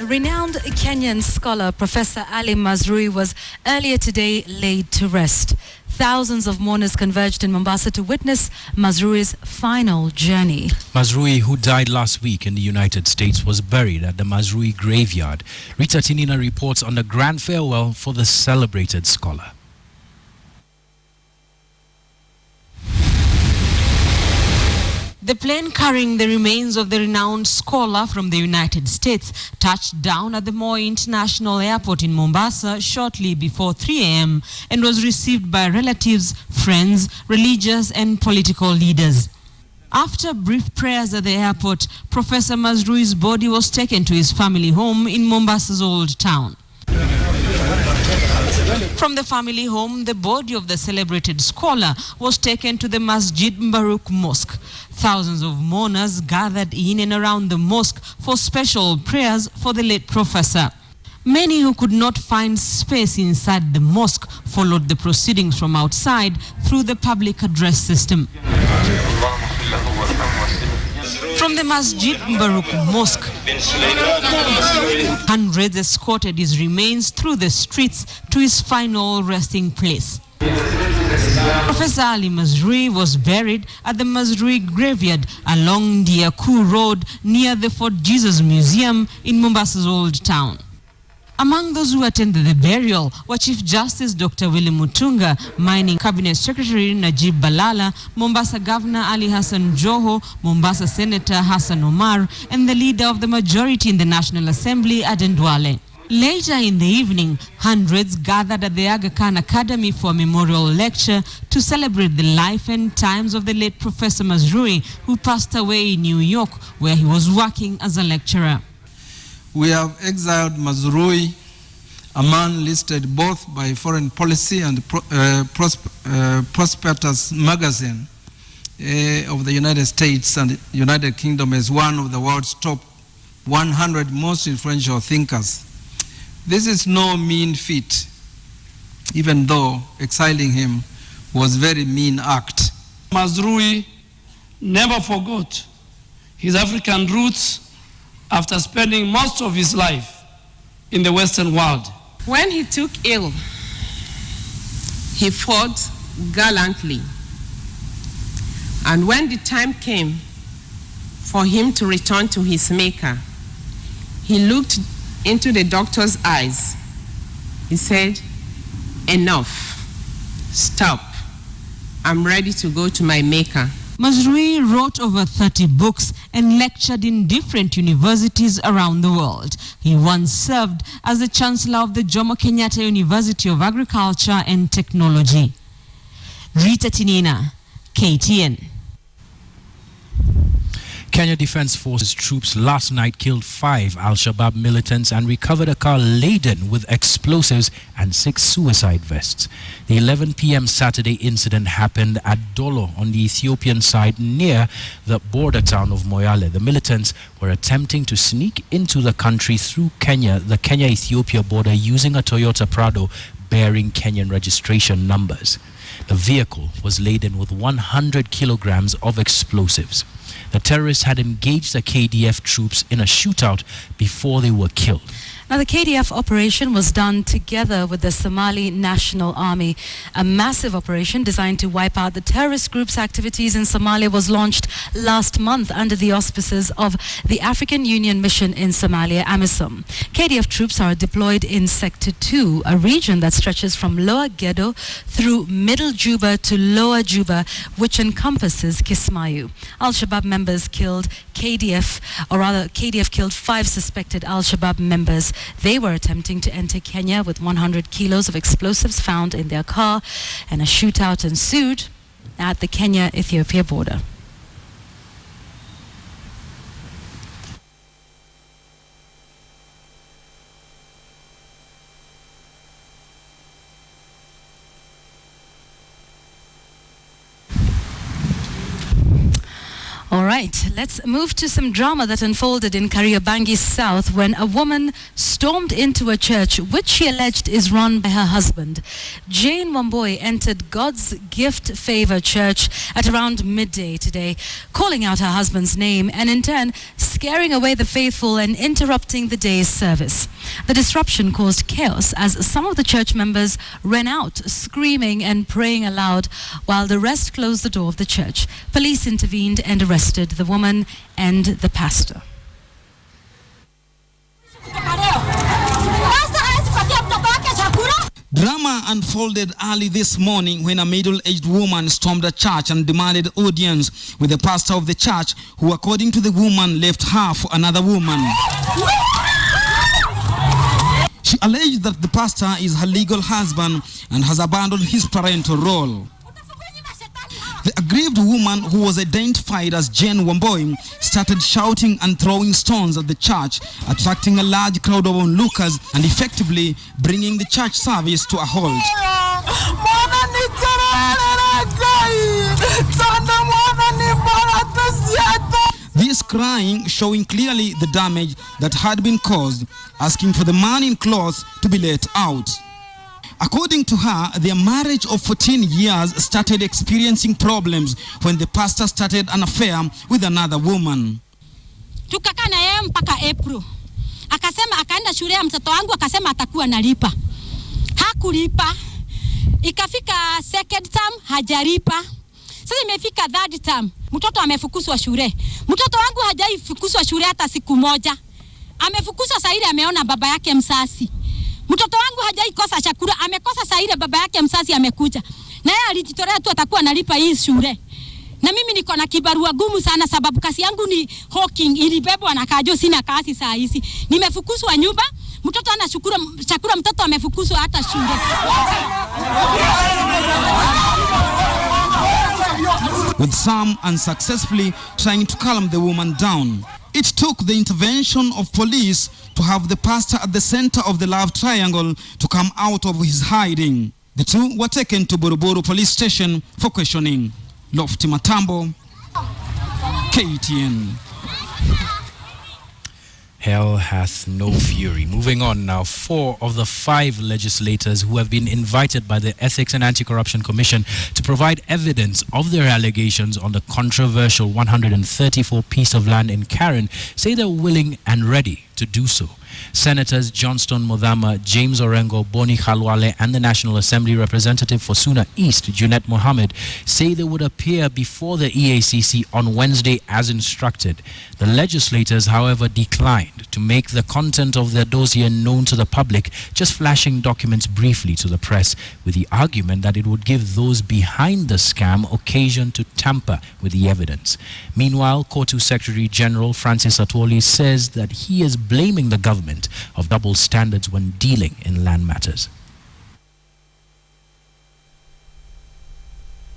Renowned Kenyan scholar Professor Ali Mazrui was earlier today laid to rest. Thousands of mourners converged in Mombasa to witness Mazrui's final journey. Mazrui, who died last week in the United States, was buried at the Mazrui graveyard. Rita Tinina reports on the grand farewell for the celebrated scholar. The plane carrying the remains of the renowned scholar from the United States touched down at the Moi International Airport in Mombasa shortly before 3 a.m. and was received by relatives, friends, religious and political leaders. After brief prayers at the airport, Professor Mazrui's body was taken to his family home in Mombasa's Old Town. From the family home, the body of the celebrated scholar was taken to the Masjid Mbaruk Mosque. Thousands of mourners gathered in and around the mosque for special prayers for the late professor. Many who could not find space inside the mosque followed the proceedings from outside through the public address system. From the Masjid Mbaruk Mosque, hundreds escorted his remains through the streets to his final resting place. Professor Ali Mazrui was buried at the Mazrui graveyard along the Aku Road near the Fort Jesus Museum in Mombasa's Old Town. Among those who attended the burial were Chief Justice Dr. William Mutunga, Mining Cabinet Secretary Najib Balala, Mombasa Governor Ali Hassan Joho, Mombasa Senator Hassan Omar, and the leader of the majority in the National Assembly, Aden Duale. Later in the evening, hundreds gathered at the Aga Khan Academy for a memorial lecture to celebrate the life and times of the late Professor Mazrui, who passed away in New York, where he was working as a lecturer. We have exiled Mazrui, a man listed both by Foreign Policy and Prospectus magazine of the United States and United Kingdom as one of the world's top 100 most influential thinkers. This is no mean feat, even though exiling him was a very mean act. Mazrui never forgot his African roots after spending most of his life in the Western world. When he took ill, he fought gallantly. And when the time came for him to return to his Maker, he looked into the doctor's eyes. He said, "Enough, stop. I'm ready to go to my Maker." Mazrui wrote over 30 books and lectured in different universities around the world. He once served as the Chancellor of the Jomo Kenyatta University of Agriculture and Technology. Rita Tinina, KTN. Kenya Defense Forces troops last night killed 5 ALSHABAAB militants and recovered a car laden with explosives and 6 suicide vests. The 11 p.m. Saturday incident happened at Dolo on the Ethiopian side near the border town of Moyale. The militants were attempting to sneak into the country through the Kenya-Ethiopia border using a Toyota Prado bearing Kenyan registration numbers. The vehicle was laden with 100 kilograms of explosives. The terrorists had engaged the KDF troops in a shootout before they were killed. Now, the KDF operation was done together with the Somali National Army. A massive operation designed to wipe out the terrorist group's activities in Somalia was launched last month under the auspices of the African Union Mission in Somalia, AMISOM. KDF troops are deployed in Sector 2, a region that stretches from Lower Gedo through Middle Juba to Lower Juba, which encompasses Kismayu. Al-Shabaab members killed KDF killed 5 suspected Al-Shabaab members. They were attempting to enter Kenya with 100 kilos of explosives found in their car, and a shootout ensued at the Kenya-Ethiopia border. All right. Let's move to some drama that unfolded in Kariobangi South when a woman stormed into a church which she alleged is run by her husband. Jane Wamboi entered God's Gift Favor Church at around midday today, calling out her husband's name and in turn scaring away the faithful and interrupting the day's service. The disruption caused chaos as some of the church members ran out screaming and praying aloud while the rest closed the door of the church. Police intervened and arrested the woman and the pastor. Drama unfolded early this morning when a middle-aged woman stormed a church and demanded audience with the pastor of the church, who, according to the woman, left her for another woman. She alleged that the pastor is her legal husband and has abandoned his parental role. The aggrieved woman, who was identified as Jane Wamboi, started shouting and throwing stones at the church, attracting a large crowd of onlookers and effectively bringing the church service to a halt. This crying showing clearly the damage that had been caused, asking for the man in clothes to be let out. According to her, their marriage of 14 years started experiencing problems when the pastor started an affair with another woman. Tukakaa na yeye mpaka April. Akasema akaenda shule ya mtoto wangu, akasema atakuwa nalipa. Hakulipa. Ikafika second term hajalipa. Sasa imefika third term, mtoto amefukuzwa shule. Mtoto wangu hajaifukuzwa shule hata siku moja. Amefukuzwa saa ile ameona baba yake msasi. Mtoto wangu hajaikosa chakula, amekosa saa ile baba yake msasi amekuja. Na yeye alijitolea tu atakuwa analipa hii shule. Na mimi niko na kibarua gumu sana sababu kazi yangu ni hawking, ilibebwa na kajo, sina kazi saa hizi. Nimefukuzwa nyumba, mtoto ana chakula, mtoto amefukuzwa hata shule. With some unsuccessfully trying to calm the woman down. It took the intervention of police to have the pastor at the center of the love triangle to come out of his hiding. The two were taken to Boroboro police station for questioning. Lofty Matambo, KTN. Hell hath no fury. Moving on now, 4 of the 5 legislators who have been invited by the Ethics and Anti-Corruption Commission to provide evidence of their allegations on the controversial 134 piece of land in Karen say they're willing and ready to do so. Senators Johnston Modhama, James Orengo, Boni Khalwale, and the National Assembly representative for Suna East, Junet Mohammed, say they would appear before the EACC on Wednesday as instructed. The legislators, however, declined to make the content of their dossier known to the public, just flashing documents briefly to the press, with the argument that it would give those behind the scam occasion to tamper with the evidence. Meanwhile, KOTU Secretary General Francis Atwoli says that he is blaming the government of double standards when dealing in land matters.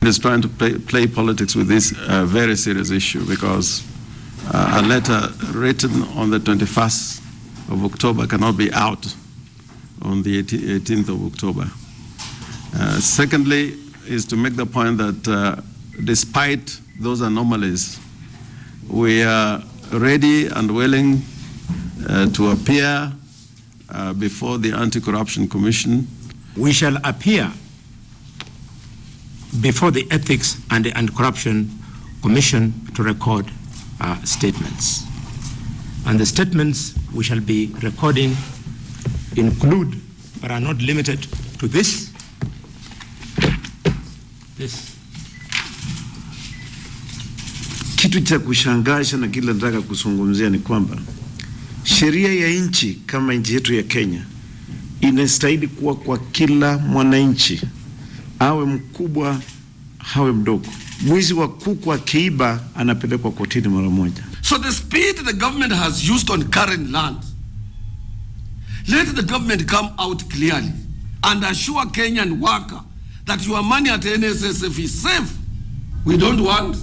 It is trying to play politics with this very serious issue because a letter written on the 21st of October cannot be out on the 18th of October. Secondly, is to make the point that despite those anomalies, we are ready and willing to appear before the Anti-Corruption Commission. We shall appear before the Ethics and Anti-Corruption Commission to record statements. And the statements we shall be recording include, but are not limited to this. Kitu cha kushangaza na kile nataka kuzungumzia ni kwamba sheria ya nchi kama nchi yetu ya Kenya inastahili kuwa kwa kila mwananchi, awe mkubwa awe mdogo. Mwizi wa kuku akiiba anapelekwa kotini mara moja. So the speed the government has used on current land, let the government come out clearly and assure Kenyan worker that your money at NSSF is safe. We don't want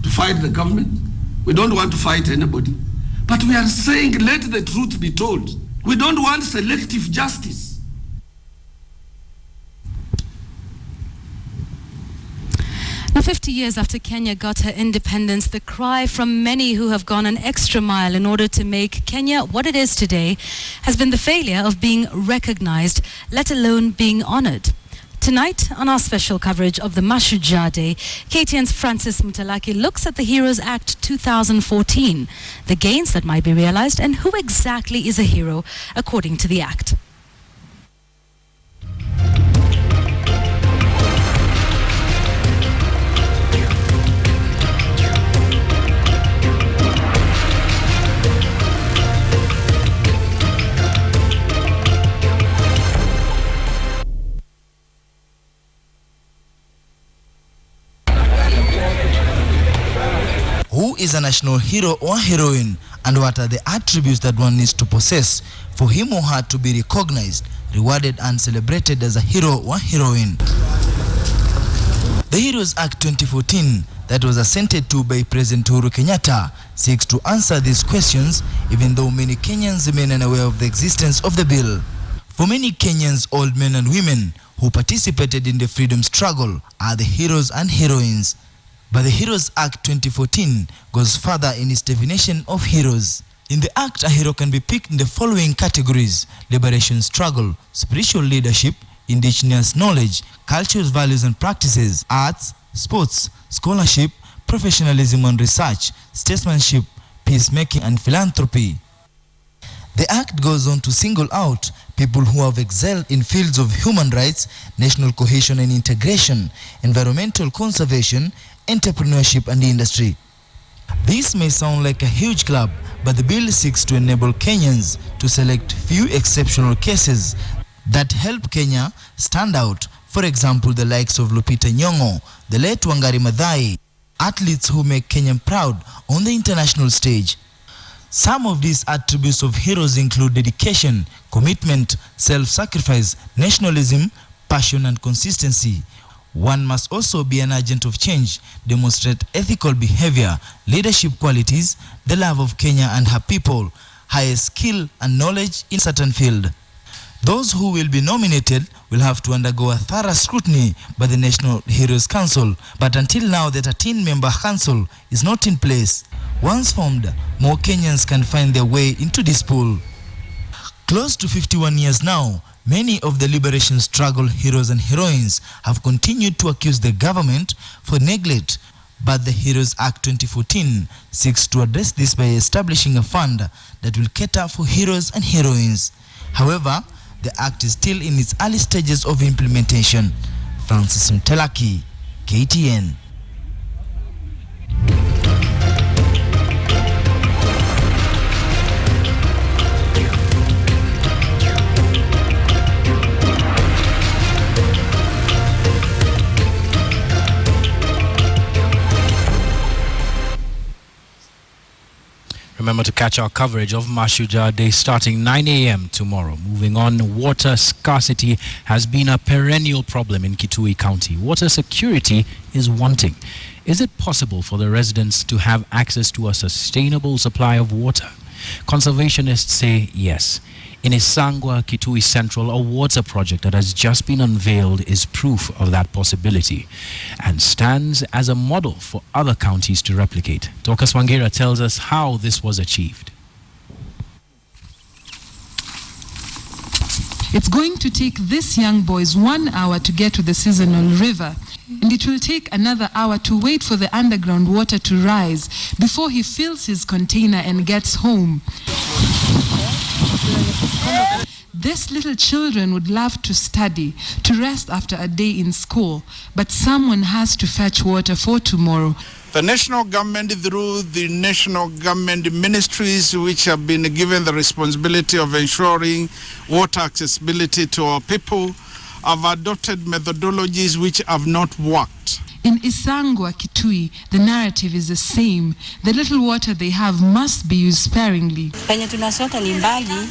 to fight the government. We don't want to fight anybody. But we are saying let the truth be told. We don't want selective justice. Now, 50 years after Kenya got her independence, the cry from many who have gone an extra mile in order to make Kenya what it is today has been the failure of being recognized, let alone being honored. Tonight, on our special coverage of the Mashujaa Day, KTN's Francis Mtalaki looks at the Heroes Act 2014, the gains that might be realized, and who exactly is a hero according to the Act. Who is a national hero or heroine, and what are the attributes that one needs to possess for him or her to be recognized, rewarded and celebrated as a hero or heroine? The Heroes Act 2014 that was assented to by President Uhuru Kenyatta seeks to answer these questions, even though many Kenyans remain unaware of the existence of the bill. For many Kenyans, old men and women who participated in the freedom struggle are the heroes and heroines. But the Heroes Act 2014 goes further in its definition of heroes. In the Act, a hero can be picked in the following categories: liberation struggle, spiritual leadership, indigenous knowledge, cultural values and practices, arts, sports, scholarship, professionalism and research, statesmanship, peacemaking and philanthropy. The Act goes on to single out people who have excelled in fields of human rights, national cohesion and integration, environmental conservation, entrepreneurship and industry. This may sound like a huge club, but the bill seeks to enable Kenyans to select few exceptional cases that help Kenya stand out. For example, the likes of Lupita Nyong'o, the late Wangari Maathai, athletes who make Kenya proud on the international stage. Some of these attributes of heroes include dedication, commitment, self-sacrifice, nationalism, passion and consistency. One must also be an agent of change, demonstrate ethical behavior, leadership qualities, the love of Kenya and her people, high skill and knowledge in a certain field. Those who will be nominated will have to undergo a thorough scrutiny by the National Heroes Council, but until now the 13-member council is not in place. Once formed, more Kenyans can find their way into this pool. Close to 51 years now, many of the liberation struggle heroes and heroines have continued to accuse the government for neglect, but the Heroes Act 2014 seeks to address this by establishing a fund that will cater for heroes and heroines. However, the Act is still in its early stages of implementation. Francis Mtalaki, KTN. Remember to catch our coverage of Mashujaa Day starting 9 a.m. tomorrow. Moving on, water scarcity has been a perennial problem in Kitui County. Water security is wanting. Is it possible for the residents to have access to a sustainable supply of water? Conservationists say yes. In Isangwa, KITUI Central, a water project that has just been unveiled is proof of that possibility and stands as a model for other counties to replicate. Dorcas Wangera tells us how this was achieved. It's going to take this young boys 1 hour to get to the seasonal river, and it will take another hour to wait for the underground water to rise before he fills his container and gets home. These little children would love to study, to rest after a day in school, but someone has to fetch water for tomorrow. The national government, through the national government ministries which have been given the responsibility of ensuring water accessibility to our people, have adopted methodologies which have not worked. In Isangwa, KITUI, the narrative is the same. The little water they have must be used sparingly. Penye tunasota ni mbali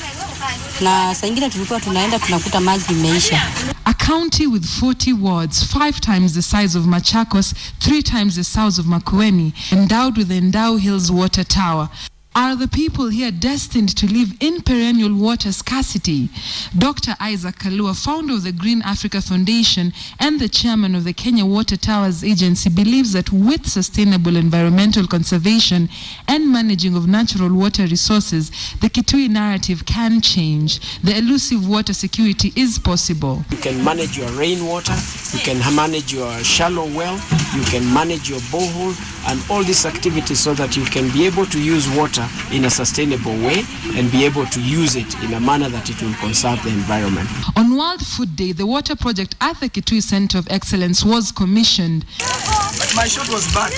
na saa ingine tulikuwa tunaenda tunakuta maji imeisha. A county with 40 wards, 5 times the size of Machakos, 3 times the size of Makueni, endowed with the Endau Hills Water Tower. Are the people here destined to live in perennial water scarcity? Dr. Isaac Kalua, founder of the Green Africa Foundation and the chairman of the Kenya Water Towers Agency, believes that with sustainable environmental conservation and managing of natural water resources, the KITUI narrative can change. The elusive water security is possible. You can manage your rainwater, you can manage your shallow well, you can manage your borehole, and all these activities so that you can be able to use water in a sustainable way and be able to use it in a manner that it will conserve the environment. On World Food Day, the water project at the KITUI Center of Excellence was commissioned. But my shot was bad.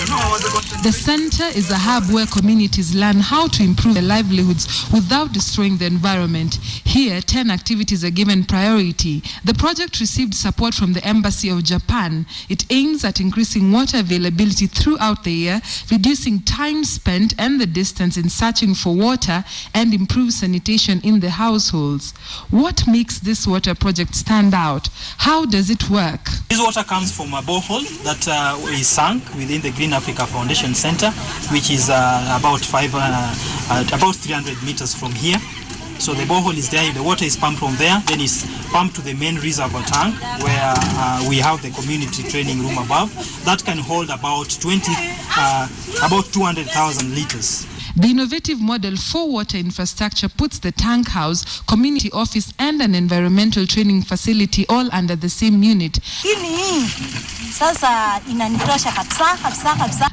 The center is a hub where communities learn how to improve their livelihoods without destroying the environment. Here, 10 activities are given priority. The project received support from the Embassy of Japan. It aims at increasing water availability throughout the year, reducing time spent and the distance in searching for water, and improve sanitation in the households. What makes this water project stand out? How does it work? This water comes from a borehole that we sunk within the Green Africa Foundation Center, which is about 300 meters from here. So the borehole is there, the water is pumped from there, then it's pumped to the main reservoir tank where we have the community training room above. That can hold about 200,000 liters. The innovative model for water infrastructure puts the tank house, community office, and an environmental training facility all under the same unit.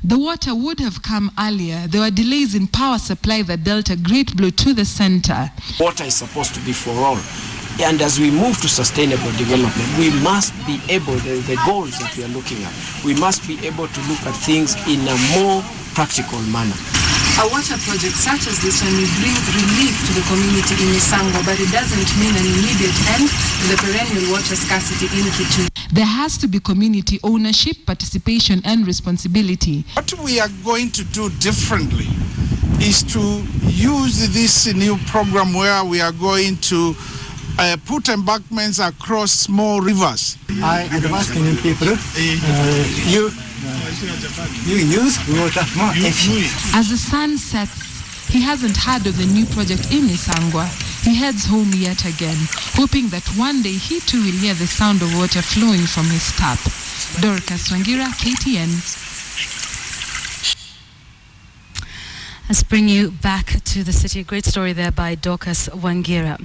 The water would have come earlier. There were delays in power supply that dealt a great blow to the center. Water is supposed to be for all. And as we move to sustainable development, we must be able, the goals that we are looking at, we must be able to look at things in a more practical manner. A water project such as this one will bring relief to the community in Isango, but it doesn't mean an immediate end to the perennial water scarcity in KITUI. There has to be community ownership, participation, and responsibility. What we are going to do differently is to use this new program where we are going to put embankments across small rivers. I advise Kenyan people, you use water more efficiently. As the sun sets, he hasn't heard of the new project in Isangwa. He heads home yet again, hoping that one day he too will hear the sound of water flowing from his tap. Dorcas Wangira, KTN. Let's bring you back to the city. A great story there by Dorcas Wangira.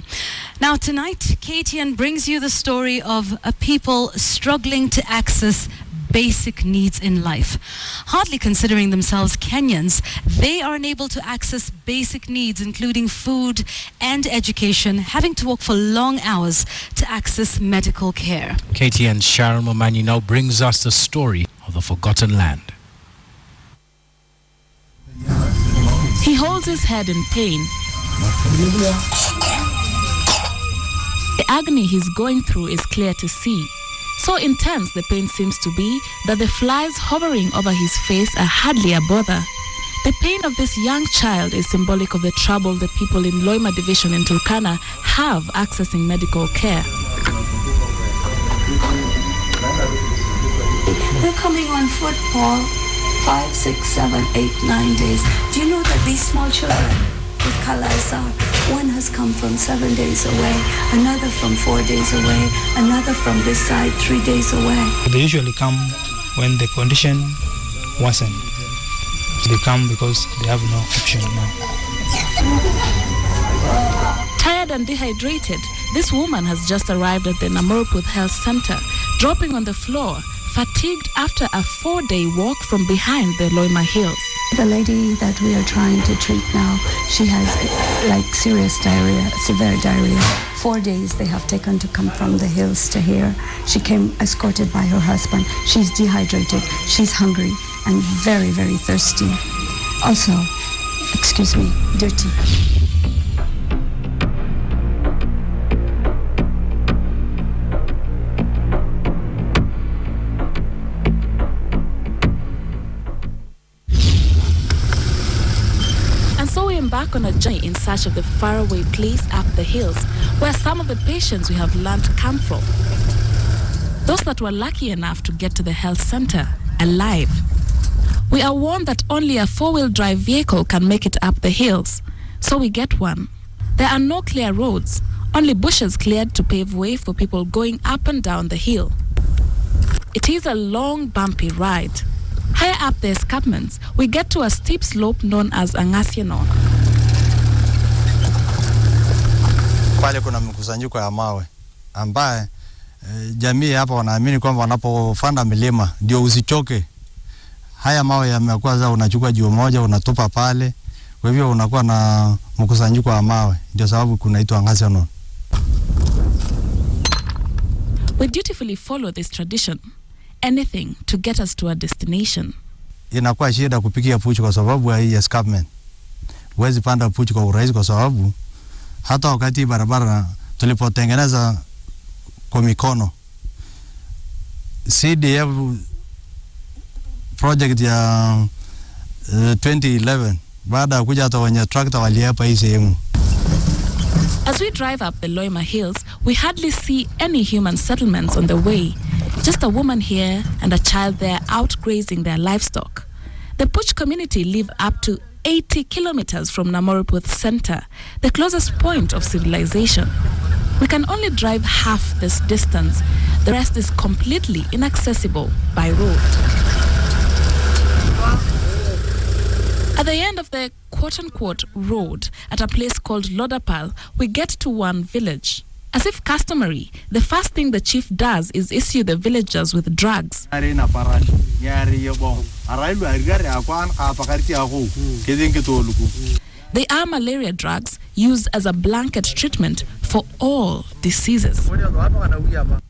Now tonight, KTN brings you the story of a people struggling to access basic needs in life. Hardly considering themselves Kenyans, they are unable to access basic needs including food and education, having to walk for long hours to access medical care. KTN Sharon Momani now brings us the story of the forgotten land. He holds his head in pain. The agony he's going through is clear to see. So intense the pain seems to be that the flies hovering over his face are hardly a bother. The pain of this young child is symbolic of the trouble the people in Loima Division in Turkana have accessing medical care. They're coming on foot, Paul. 5, 6, 7, 8, 9 days. Do you know that these small children with colors are, one has come from 7 days away, another from 4 days away, another from this side 3 days away. They usually come when the condition worsens. They come because they have no option now. Tired and dehydrated, this woman has just arrived at the Namoruput Health Center, dropping on the floor, fatigued after a 4-day walk from behind the Loima Hills. The lady that we are trying to treat now, she has like serious diarrhea, severe diarrhea. 4 days they have taken to come from the hills to here. She came escorted by her husband. She's dehydrated, she's hungry and very, very thirsty. Also, excuse me, dirty. Embark on a journey in search of the faraway place up the hills where some of the patients we have learned come from. Those that were lucky enough to get to the health center alive. We are warned that only a 4-wheel drive vehicle can make it up the hills, so we get one. There are no clear roads, only bushes cleared to pave way for people going up and down the hill. It is a long, bumpy ride. Higher up the escarpments, we get to a steep slope known as Angasianon. Pale kuna mkusanyiko ya mawe ambaye jamii hapa wanaamini kwamba wanapofanda milima ndio usichoke. Haya mawe yamekuwa za unachukua jiwe moja unatupa pale, kwa hivyo unakuwa na mkusanyiko wa mawe, ndio sababu kunaitwa Angasianon. We dutifully follow this tradition. Anything to get us to our destination. Inakuwa shida kupikia puchi kwa sababu ya hii escarpment. Huwezi panda puchi kwa urahisi kwa sababu hata wakati barabara tulipotengeneza kwa mikono KDF project ya 2011 baada ya kuja hata wenye tractor waliepa hii sehemu. As we drive up the Loima Hills, we hardly see any human settlements on the way. Just a woman here and a child there out grazing their livestock. The Puch community live up to 80 kilometers from Namoruputh center, the closest point of civilization. We can only drive half this distance. The rest is completely inaccessible by road. At the end of the quote-unquote road, at a place called Lodapal, we get to one village. As if customary, the first thing the chief does is issue the villagers with drugs. They are malaria drugs used as a blanket treatment for all diseases.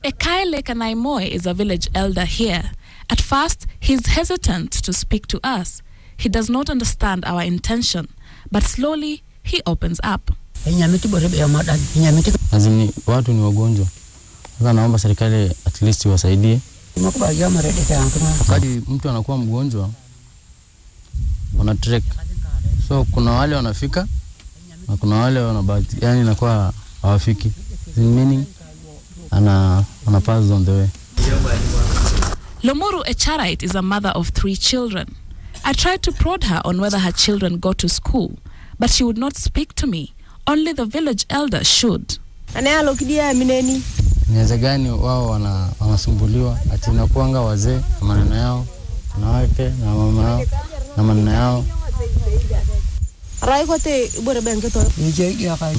Ekaile Kanaimoe is a village elder here. At first, he's hesitant to speak to us. He does not understand our intention, but slowly he opens up. Lazima watu ni wagonjwa. Sasa naomba serikali at least wasaidie. Wakati mtu anakuwa mgonjwa, wana trek. So kuna wale wanafika na kuna wale wanabaki, yani inakuwa hawafiki. Meaning ana pass on the way. Lomuru Echarite is a mother of 3 children. I tried to prod her on whether her children go to school, but she would not speak to me. Only the village elder should. Niweza gani wao wanasumbuliwa ati nakuanga wazee na maneno yao, wanawake na mama yao na maneno yao.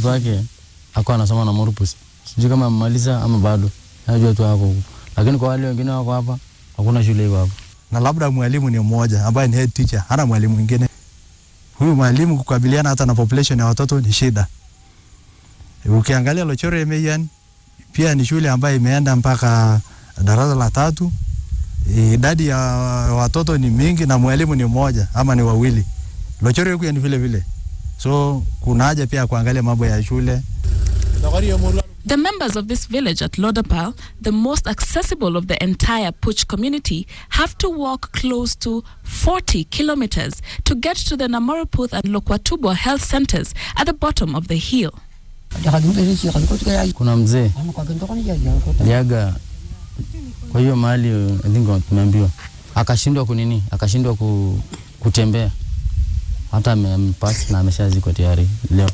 Bake akawa anasoma na Morupus. Sijui kama amemaliza ama bado. Najua tu hapo. Lakini kwa wale wengine wako hapa hakuna shule hiyo hapo. Na labda mwalimu ni mmoja ambaye ni head teacher, hana mwalimu mwingine. Huyu mwalimu kukabiliana hata na population ya watoto ni shida. Ukiangalia Lochore Meyan pia ni shule ambayo imeenda mpaka darasa la 3. Idadi ya watoto ni mingi na mwalimu ni mmoja ama ni wawili. Lochore huko ni vile vile. So kuna haja pia kuangalia mambo ya shule. The members of this village at Lodapal, the most accessible of the entire Puch community, have to walk close to 40 kilometers to get to the Namoruputh and Lokwatubwa health centers at the bottom of the hill. Kuna mzee aliaga kwa hiyo mahali, I think tumeambiwa akashindwa kutembea, hata amepass na ameshazikwa tayari leo.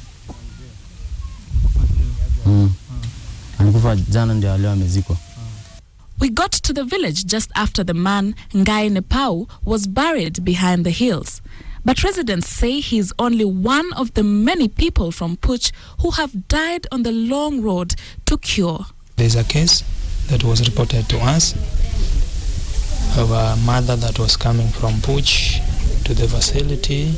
Alikufa jana ndio leo amezikwa. We got to the village just after the man, Ngai Nepau, was buried behind the hills. But residents say he's only one of the many people from Puch who have died on the long road to cure. There's a case that was reported to us of a mother that was coming from Puch to the facility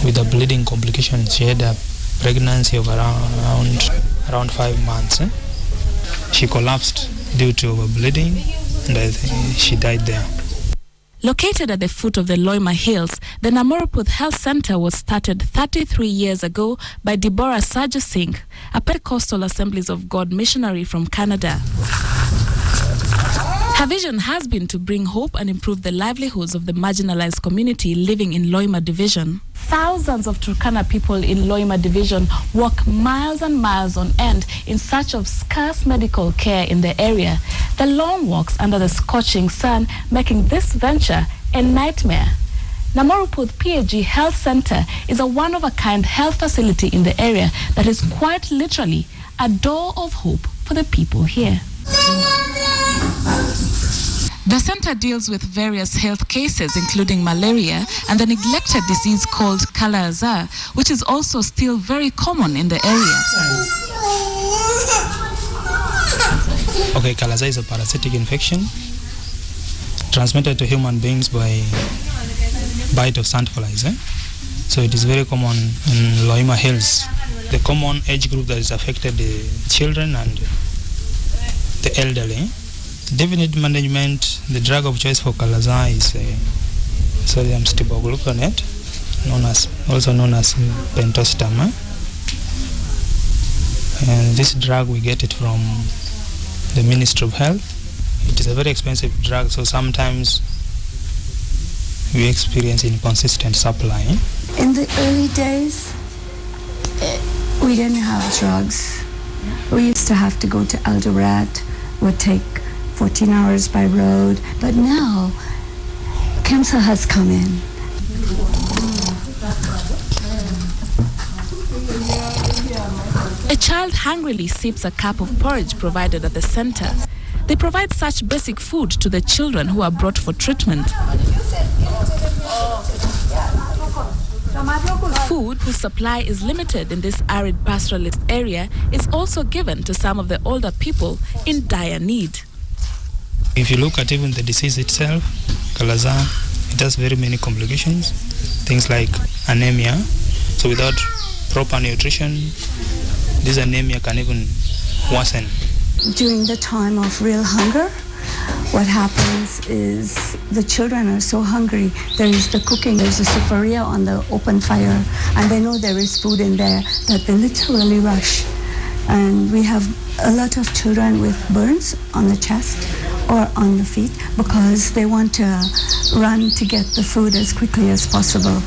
with a bleeding complication. She had a pregnancy of around 5 months. She collapsed due to bleeding, and I think she died there. Located at the foot of the Loima Hills, the Namoruputh Health Center was started 33 years ago by Deborah Saja Singh, a Pentecostal Assemblies of God missionary from Canada. Her vision has been to bring hope and improve the livelihoods of the marginalized community living in Loima Division. Thousands of Turkana people in Loima Division walk miles and miles on end in search of scarce medical care in the area. The long walks under the scorching sun making this venture a nightmare. Namaruputh PAG Health Center is a one-of-a-kind health facility in the area that is quite literally a door of hope for the people here. The center deals with various health cases, including malaria and the neglected disease called Kala Azar, which is also still very common in the area. Okay, Kala Azar is a parasitic infection transmitted to human beings by bite of sandflies. So it is very common in Loima Hills. The common age group that is affected is children and the elderly. Definite management, the drug of choice for Kala Azar is sodium stibogluconate, also known as pentostam. And this drug, we get it from the Ministry of Health. It is a very expensive drug, so sometimes we experience inconsistent supply. In the early days, we didn't have drugs. We used to have to go to Eldoret, would take 14 hours by road, but now KEMSA has come in. A child hungrily sips a cup of porridge provided at the center. They provide such basic food to the children who are brought for treatment. Food whose supply is limited in this arid pastoralist area is also given to some of the older people in dire need. If you look at even the disease itself, Kala Azar, it has very many complications, things like anemia. So without proper nutrition, this anemia can even worsen. During the time of real hunger, what happens is the children are so hungry. There is the cooking, there's a sufuria on the open fire, and they know there is food in there that they literally rush. And we have a lot of children with burns on the chest or on the feet because they want to run to get the food as quickly as possible.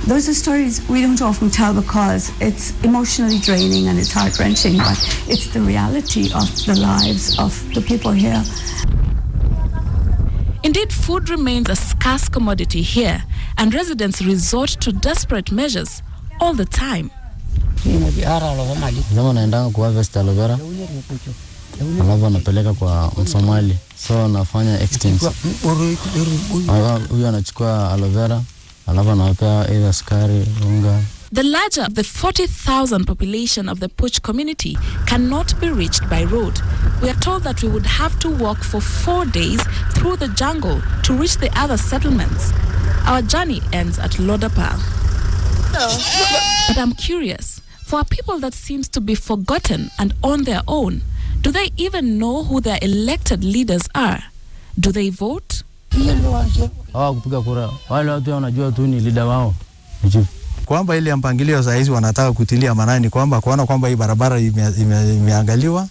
Those are stories we don't often tell because it's emotionally draining and it's heart-wrenching, but it's the reality of the lives of the people here. Indeed, food remains a scarce commodity here, and residents resort to desperate measures all the time. Zama naendanga kuharvest aloe vera, alafu anapeleka kwa Msomali, so nafanya exchange. Huyu anachukua aloe vera, alafu anawapea either sukari, unga. The larger of the 40,000 population of the Puch community cannot be reached by road. We are told that we would have to walk for 4 days through the jungle to reach the other settlements. Our journey ends at Lodapal. But I'm curious, for a people that seems to be forgotten and on their own, do they even know who their elected leaders are? Do they vote? Kupiga kura, wale watu wanajua tu ni leader wao. Kwamba ile mpangilio saa hizi wanataka kutilia manani kwamba kuona kwamba hii barabara imeangaliwa,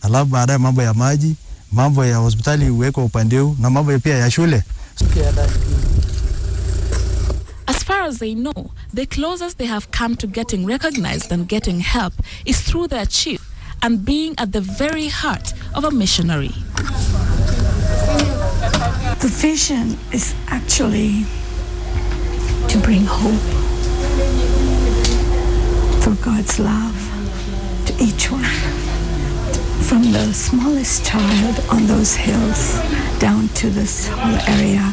alafu baadaye mambo ya maji, mambo ya hospitali uweko upande huu na mambo pia ya shule. As far as they know, the closest they have come to getting recognized and getting help is through their chief and being at the very heart of a missionary. The vision is actually to bring hope for God's love to each one, from the smallest child on those hills down to this whole area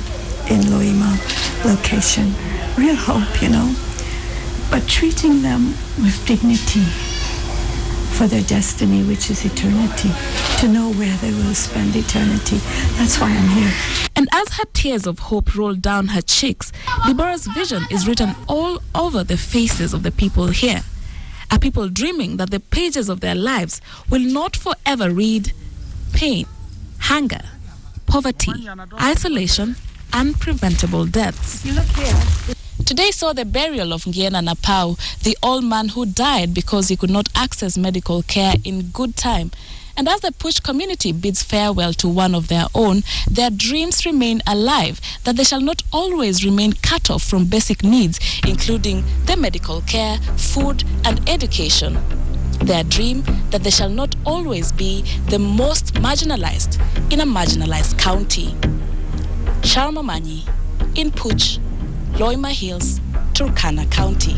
in Loima location. Real hope, you know, but treating them with dignity for their destiny, which is eternity, to know where they will spend eternity. That's why I'm here. And as her tears of hope roll down her cheeks, Deborah's vision is written all over the faces of the people here. A people dreaming that the pages of their lives will not forever read pain, hunger, poverty, isolation, and preventable deaths. You look here. Today saw the burial of Ngiena Napau, the old man who died because he could not access medical care in good time. And as the Puch community bids farewell to one of their own, their dreams remain alive, that they shall not always remain cut off from basic needs, including the medical care, food, and education. Their dream that they shall not always be the most marginalized in a marginalized county. Sharma Manyi, in Puch, Loima Hills, Turkana County.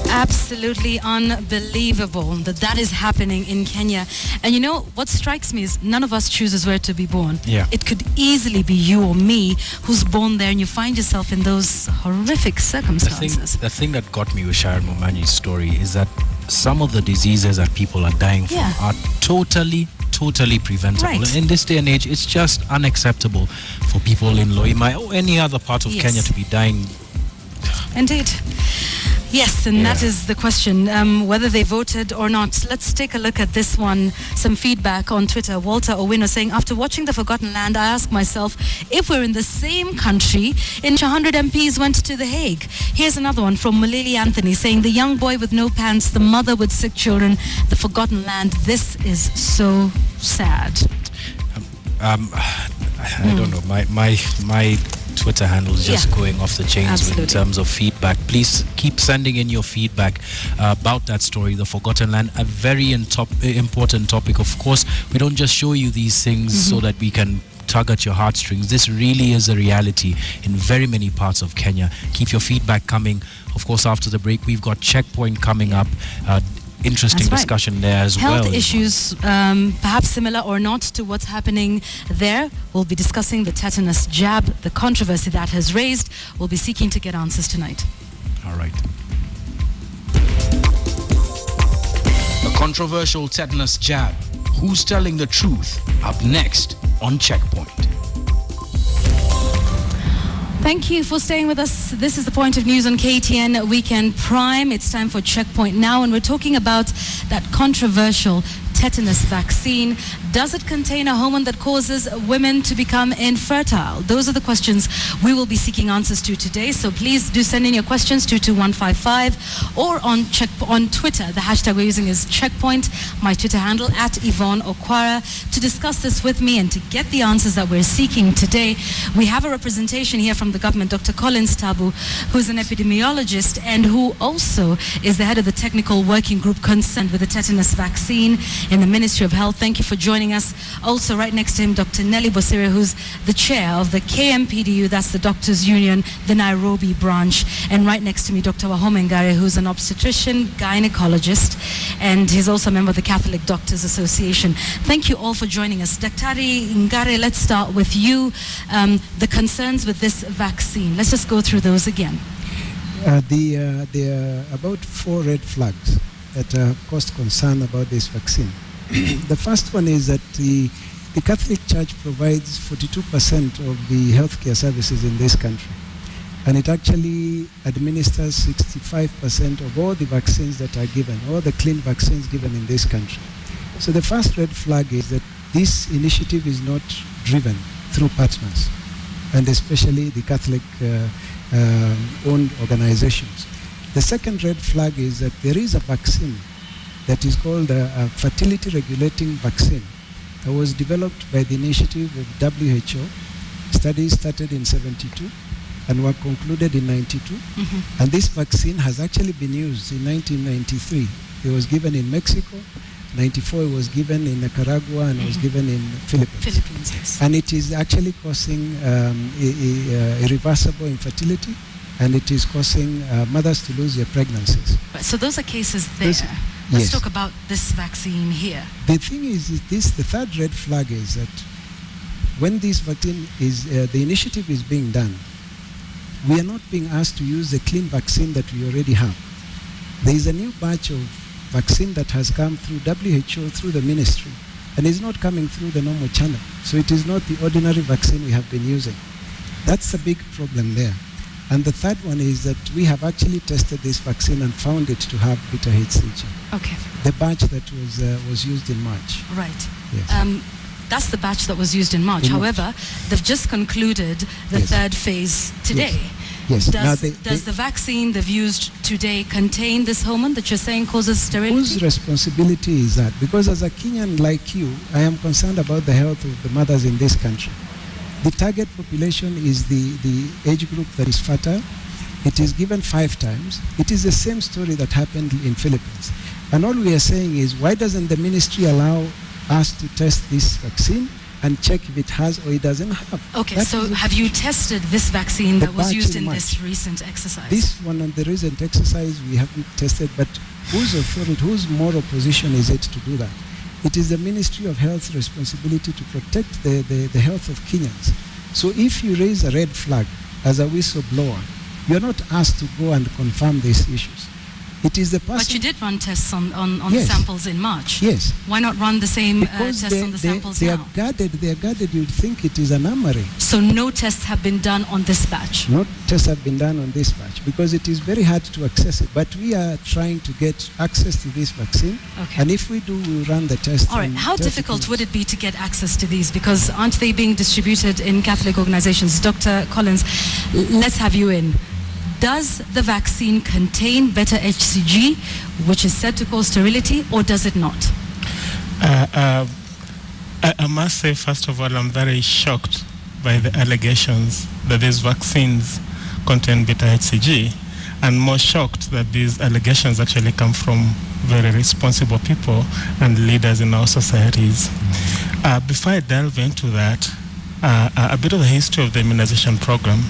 Absolutely unbelievable that is happening in Kenya. And you know, what strikes me is none of us chooses where to be born. Yeah. It could easily be you or me who's born there, and you find yourself in those horrific circumstances. The thing that got me with Sharon Momanyi's story is that some of the diseases that people are dying from are totally preventable. Right. In this day and age, it's just unacceptable for people in Loima or any other part of Kenya to be dying. Indeed. Yes, and that is the question, whether they voted or not. Let's take a look at this one. Some feedback on Twitter. Walter Owino saying, after watching The Forgotten Land, I ask myself if we're in the same country in which 100 MPs went to The Hague. Here's another one from Malili Anthony saying, the young boy with no pants, the mother with sick children, The Forgotten Land. This is so sad. I don't know. My Twitter handle is just going off the chains in terms of feedback. Please keep sending in your feedback about that story, The Forgotten Land, a very important topic. Of course, we don't just show you these things so that we can tug at your heartstrings. This really is a reality in very many parts of Kenya. Keep your feedback coming. Of course, after the break, we've got Checkpoint coming up. Interesting discussion there as well. Health issues, perhaps similar or not to what's happening there. We'll be discussing the tetanus jab, the controversy that has raised. We'll be seeking to get answers tonight. All right. The controversial tetanus jab. Who's telling the truth? Up next on Checkpoint. Thank you for staying with us. This is the Point of News on KTN Weekend Prime. It's time for Checkpoint now, and we're talking about that controversial tetanus vaccine. Does it contain a hormone that causes women to become infertile? Those are the questions we will be seeking answers to today. So please do send in your questions to 22155 or on Twitter. The hashtag we're using is Checkpoint. My Twitter handle at Yvonne Okwara. To discuss this with me and to get the answers that we're seeking today, we have a representation here from the government, Dr. Collins Tabu, who's an epidemiologist and who also is the head of the technical working group concerned with the tetanus vaccine in the Ministry of Health. Thank you for joining us. Also right next to him, Dr. Nelly Bosire, who's the chair of the KMPDU, that's the Doctors Union, the Nairobi branch. And right next to me, Dr. Wahome Ngare, who's an obstetrician, gynecologist, and he's also a member of the Catholic Doctors Association. Thank you all for joining us. Daktari Ngare, let's start with you. The concerns with this vaccine. Let's just go through those again. There are about 4 red flags that cause concern about this vaccine. The first one is that the Catholic Church provides 42% of the healthcare services in this country, and it actually administers 65% of all the vaccines that are given, all the clean vaccines given in this country. So the first red flag is that this initiative is not driven through partners, and especially the Catholic owned organizations. The second red flag is that there is a vaccine that is called a fertility regulating vaccine that was developed by the initiative of WHO. Studies started in 72 and were concluded in 92. And this vaccine has actually been used in 1993. It was given in Mexico. 94 it was given in Nicaragua, and it was given in Philippines. Yes. And it is actually causing irreversible infertility, and it is causing mothers to lose their pregnancies. Right, so those are cases there. Let's talk about this vaccine here. The thing is this, the third red flag is that when this vaccine is, the initiative is being done, we are not being asked to use the clean vaccine that we already have. There is a new batch of vaccine that has come through WHO, through the ministry, and is not coming through the normal channel. So it is not the ordinary vaccine we have been using. That's a big problem there. And the third one is that we have actually tested this vaccine and found it to have beta HCG. Okay. The batch that was used in March. Right. Yes. That's the batch that was used in March. However, they've just concluded the third phase today. Yes. Does the vaccine they've used today contain this hormone that you're saying causes sterility? Whose responsibility is that? Because as a Kenyan like you, I am concerned about the health of the mothers in this country. The target population is the age group that is fertile. It is given 5 times. It is the same story that happened in Philippines. And all we are saying is, why doesn't the ministry allow us to test this vaccine and check if it has or it doesn't have? Okay, so have you tested this vaccine that was used in this recent exercise? This one on the recent exercise we haven't tested, but whose authority, whose moral position is it to do that? It is the Ministry of Health's responsibility to protect the health of Kenyans. So if you raise a red flag as a whistleblower, you're not asked to go and confirm these issues. It is the person. But you did run tests on Yes. the samples in March. Yes. Why not run the same tests on the samples they now? are guarded. They are guarded. You'd think it is an armory. So no tests have been done on this batch? No tests have been done on this batch because it is very hard to access it. But we are trying to get access to this vaccine. Okay. And if we do, we'll run the test. All right. How difficult would it be to get access to these? Because aren't they being distributed in Catholic organizations? Dr. Collins, let's have you in. Does the vaccine contain beta-HCG, which is said to cause sterility, or does it not? I must say, first of all, I'm very shocked by the allegations that these vaccines contain beta-HCG, and more shocked that these allegations actually come from very responsible people and leaders in our societies. Before I delve into that, a bit of the history of the immunization program.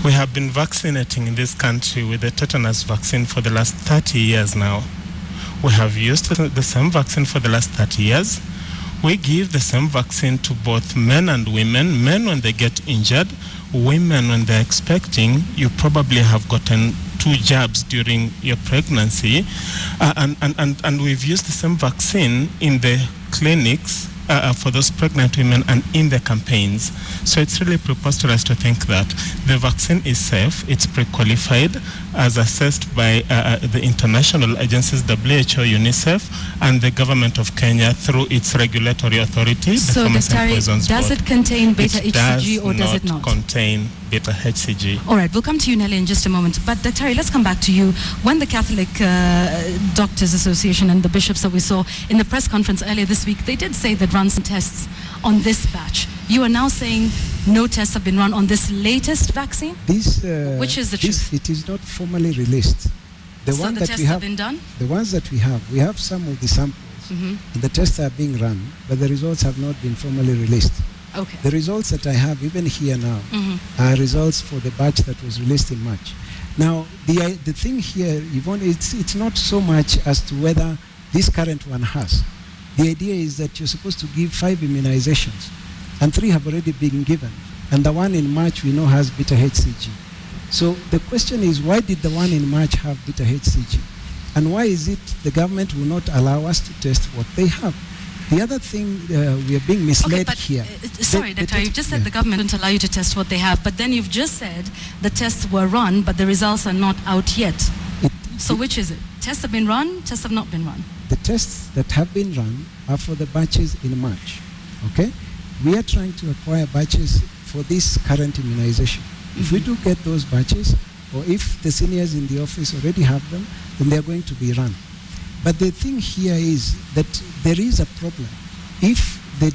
We have been vaccinating in this country with the tetanus vaccine for the last 30 years now. We have used the same vaccine for the last 30 years. We give the same vaccine to both men and women. Men when they get injured, women when they're expecting. You probably have gotten 2 jabs during your pregnancy. And we've used the same vaccine in the clinics for those pregnant women and in the campaigns. So it's really preposterous to think that the vaccine is safe, it's pre-qualified as assessed by the international agencies, WHO, UNICEF, and the government of Kenya through its regulatory authority, the So, Pharmacy and Dr. Poisons does Board. it contain beta-HCG or does it not not? contain beta-HCG. All right, we'll come to you, Nelly, in just a moment. But, Dr. let's come back to you. When the Catholic Doctors Association and the bishops that we saw in the press conference earlier this week, they did say that run some tests on this batch. You are now saying no tests have been run on this latest vaccine? Which is the truth? It is not formally released. The So one the that tests we have been done? The ones that we have some of the samples. Mhm. And the tests are being run, but the results have not been formally released. Okay. The results that I have, even here now, Mhm. are results for the batch that was released in March. Now, the thing here, Yvonne, it's not so much as to whether this current one has. The idea is that you're supposed to give 5 immunizations, and 3 have already been given. And the one in March we know has beta-HCG. So the question is, why did the one in March have beta-HCG? And why is it the government will not allow us to test what they have? The other thing, we are being misled here. Sorry, Doctor, you just said the government wouldn't allow you to test what they have, but then you've just said the tests were run, but the results are not out yet. So which is it? Tests have been run, tests have not been run? The tests that have been run are for the batches in March, okay? We are trying to acquire batches for this current immunization. If we do get those batches, or if the seniors in the office already have them, then they are going to be run. But the thing here is that there is a problem. If the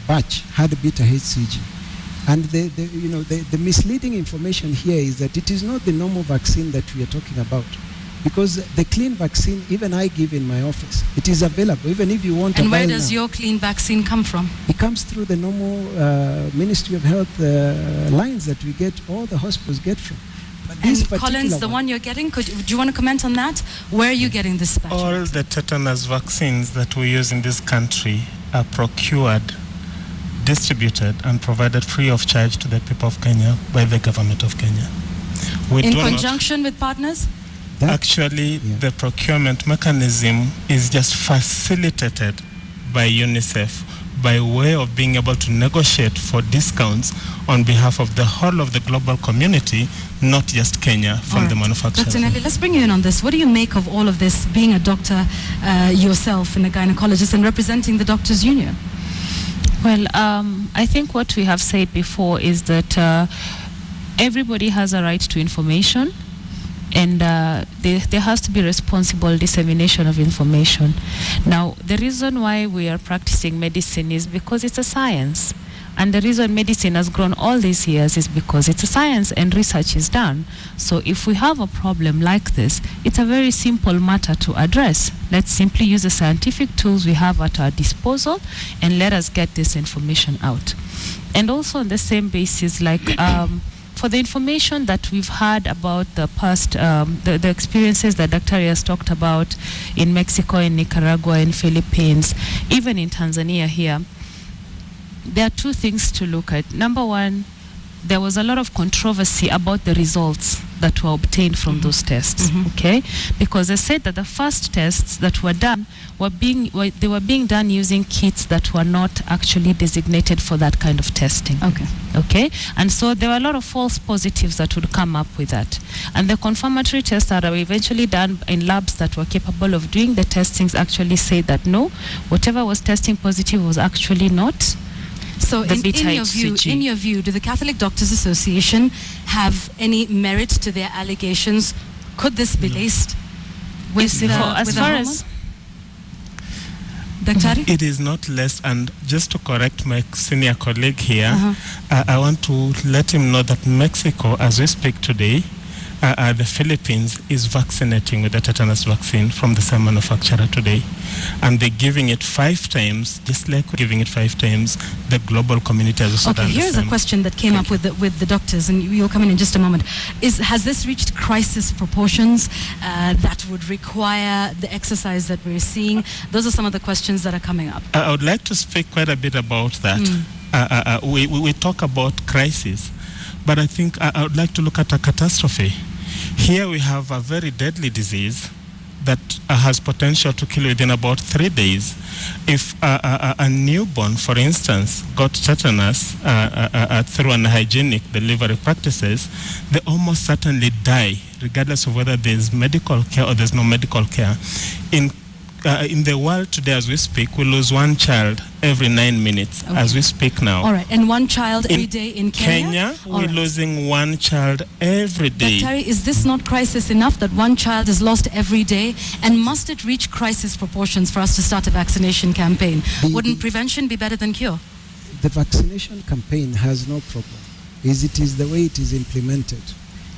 batch had beta-HCG, and the misleading information here is that it is not the normal vaccine that we are talking about. Because the clean vaccine, even I give in my office, it is available, even if you want to buy And where now. does your clean vaccine come from? It comes through the normal Ministry of Health lines that we get, all the hospitals get from. But this And particular Collins, the one you're getting, do you want to comment on that? Where are you getting this batch? All the tetanus vaccines that we use in this country are procured, distributed, and provided free of charge to the people of Kenya by the government of Kenya. In conjunction with partners? Actually, the procurement mechanism is just facilitated by UNICEF by way of being able to negotiate for discounts on behalf of the whole of the global community, not just Kenya, from the manufacturers. Dr. Nelly, let's bring you in on this. What do you make of all of this, being a doctor yourself and a gynecologist and representing the Doctors Union? Well, I think what we have said before is that everybody has a right to information, and there has to be responsible dissemination of information. Now, the reason why we are practicing medicine is because it's a science, And the reason medicine has grown all these years is because it's a science and research is done. So if we have a problem like this, it's a very simple matter to address. Let's simply use the scientific tools we have at our disposal and let us get this information out. And also on the same basis, like for the information that we've had about the past, the experiences that Dr. has talked about in Mexico, in Nicaragua, in Philippines, even in Tanzania here, there are two things to look at. Number one, there was a lot of controversy about the results that were obtained from those tests, okay? Because they said that the first tests that were done were being done using kits that were not actually designated for that kind of testing. Okay? And so there were a lot of false positives that would come up with that. And the confirmatory tests that were eventually done in labs that were capable of doing the testings actually say that no, whatever was testing positive was actually not. So in your view, do the Catholic Doctors Association have any merit to their allegations? Could this be laced with as far as Daktari? It is not less, and just to correct my senior colleague here, I want to let him know that Mexico, as we speak today, the Philippines is vaccinating with the tetanus vaccine from the same manufacturer today. And they're giving it 5 times, just like we're giving it 5 times, the global community has also done the same. Here's a question that came up with the doctors, and you'll come in just a moment. Has this reached crisis proportions that would require the exercise that we're seeing? Those are some of the questions that are coming up. I would like to speak quite a bit about that. We talk about crisis, but I think I would like to look at a catastrophe. Here we have a very deadly disease that has potential to kill within about 3 days. If a newborn, for instance, got tetanus through unhygienic delivery practices, they almost certainly die, regardless of whether there's medical care or there's no medical care. In the world today, as we speak, we lose 1 child every 9 minutes, as we speak now. All right, and 1 child every day in Kenya? We're losing 1 child every day. Daktari, is this not crisis enough that 1 child is lost every day? And must it reach crisis proportions for us to start a vaccination campaign? Wouldn't prevention be better than cure? The vaccination campaign has no problem. It is the way it is implemented.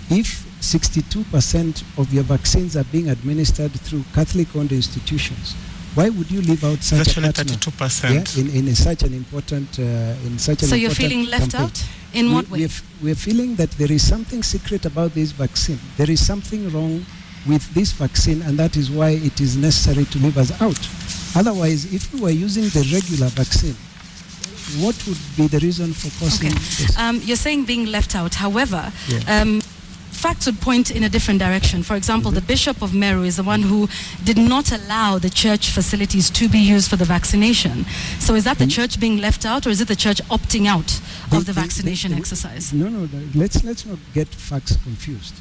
If 62% of your vaccines are being administered through Catholic-owned institutions, why would you leave out such a partner? 32%. In such an important So you're feeling left campaign. out? In what way? We're feeling that there is something secret about this vaccine. There is something wrong with this vaccine, and that is why it is necessary to leave us out. Otherwise, if we were using the regular vaccine, what would be the reason for causing this? You're saying being left out. However, facts would point in a different direction. For example, the Bishop of Meru is the one who did not allow the church facilities to be used for the vaccination. So is that the church being left out, or is it the church opting out of the vaccination exercise? No. Let's not get facts confused.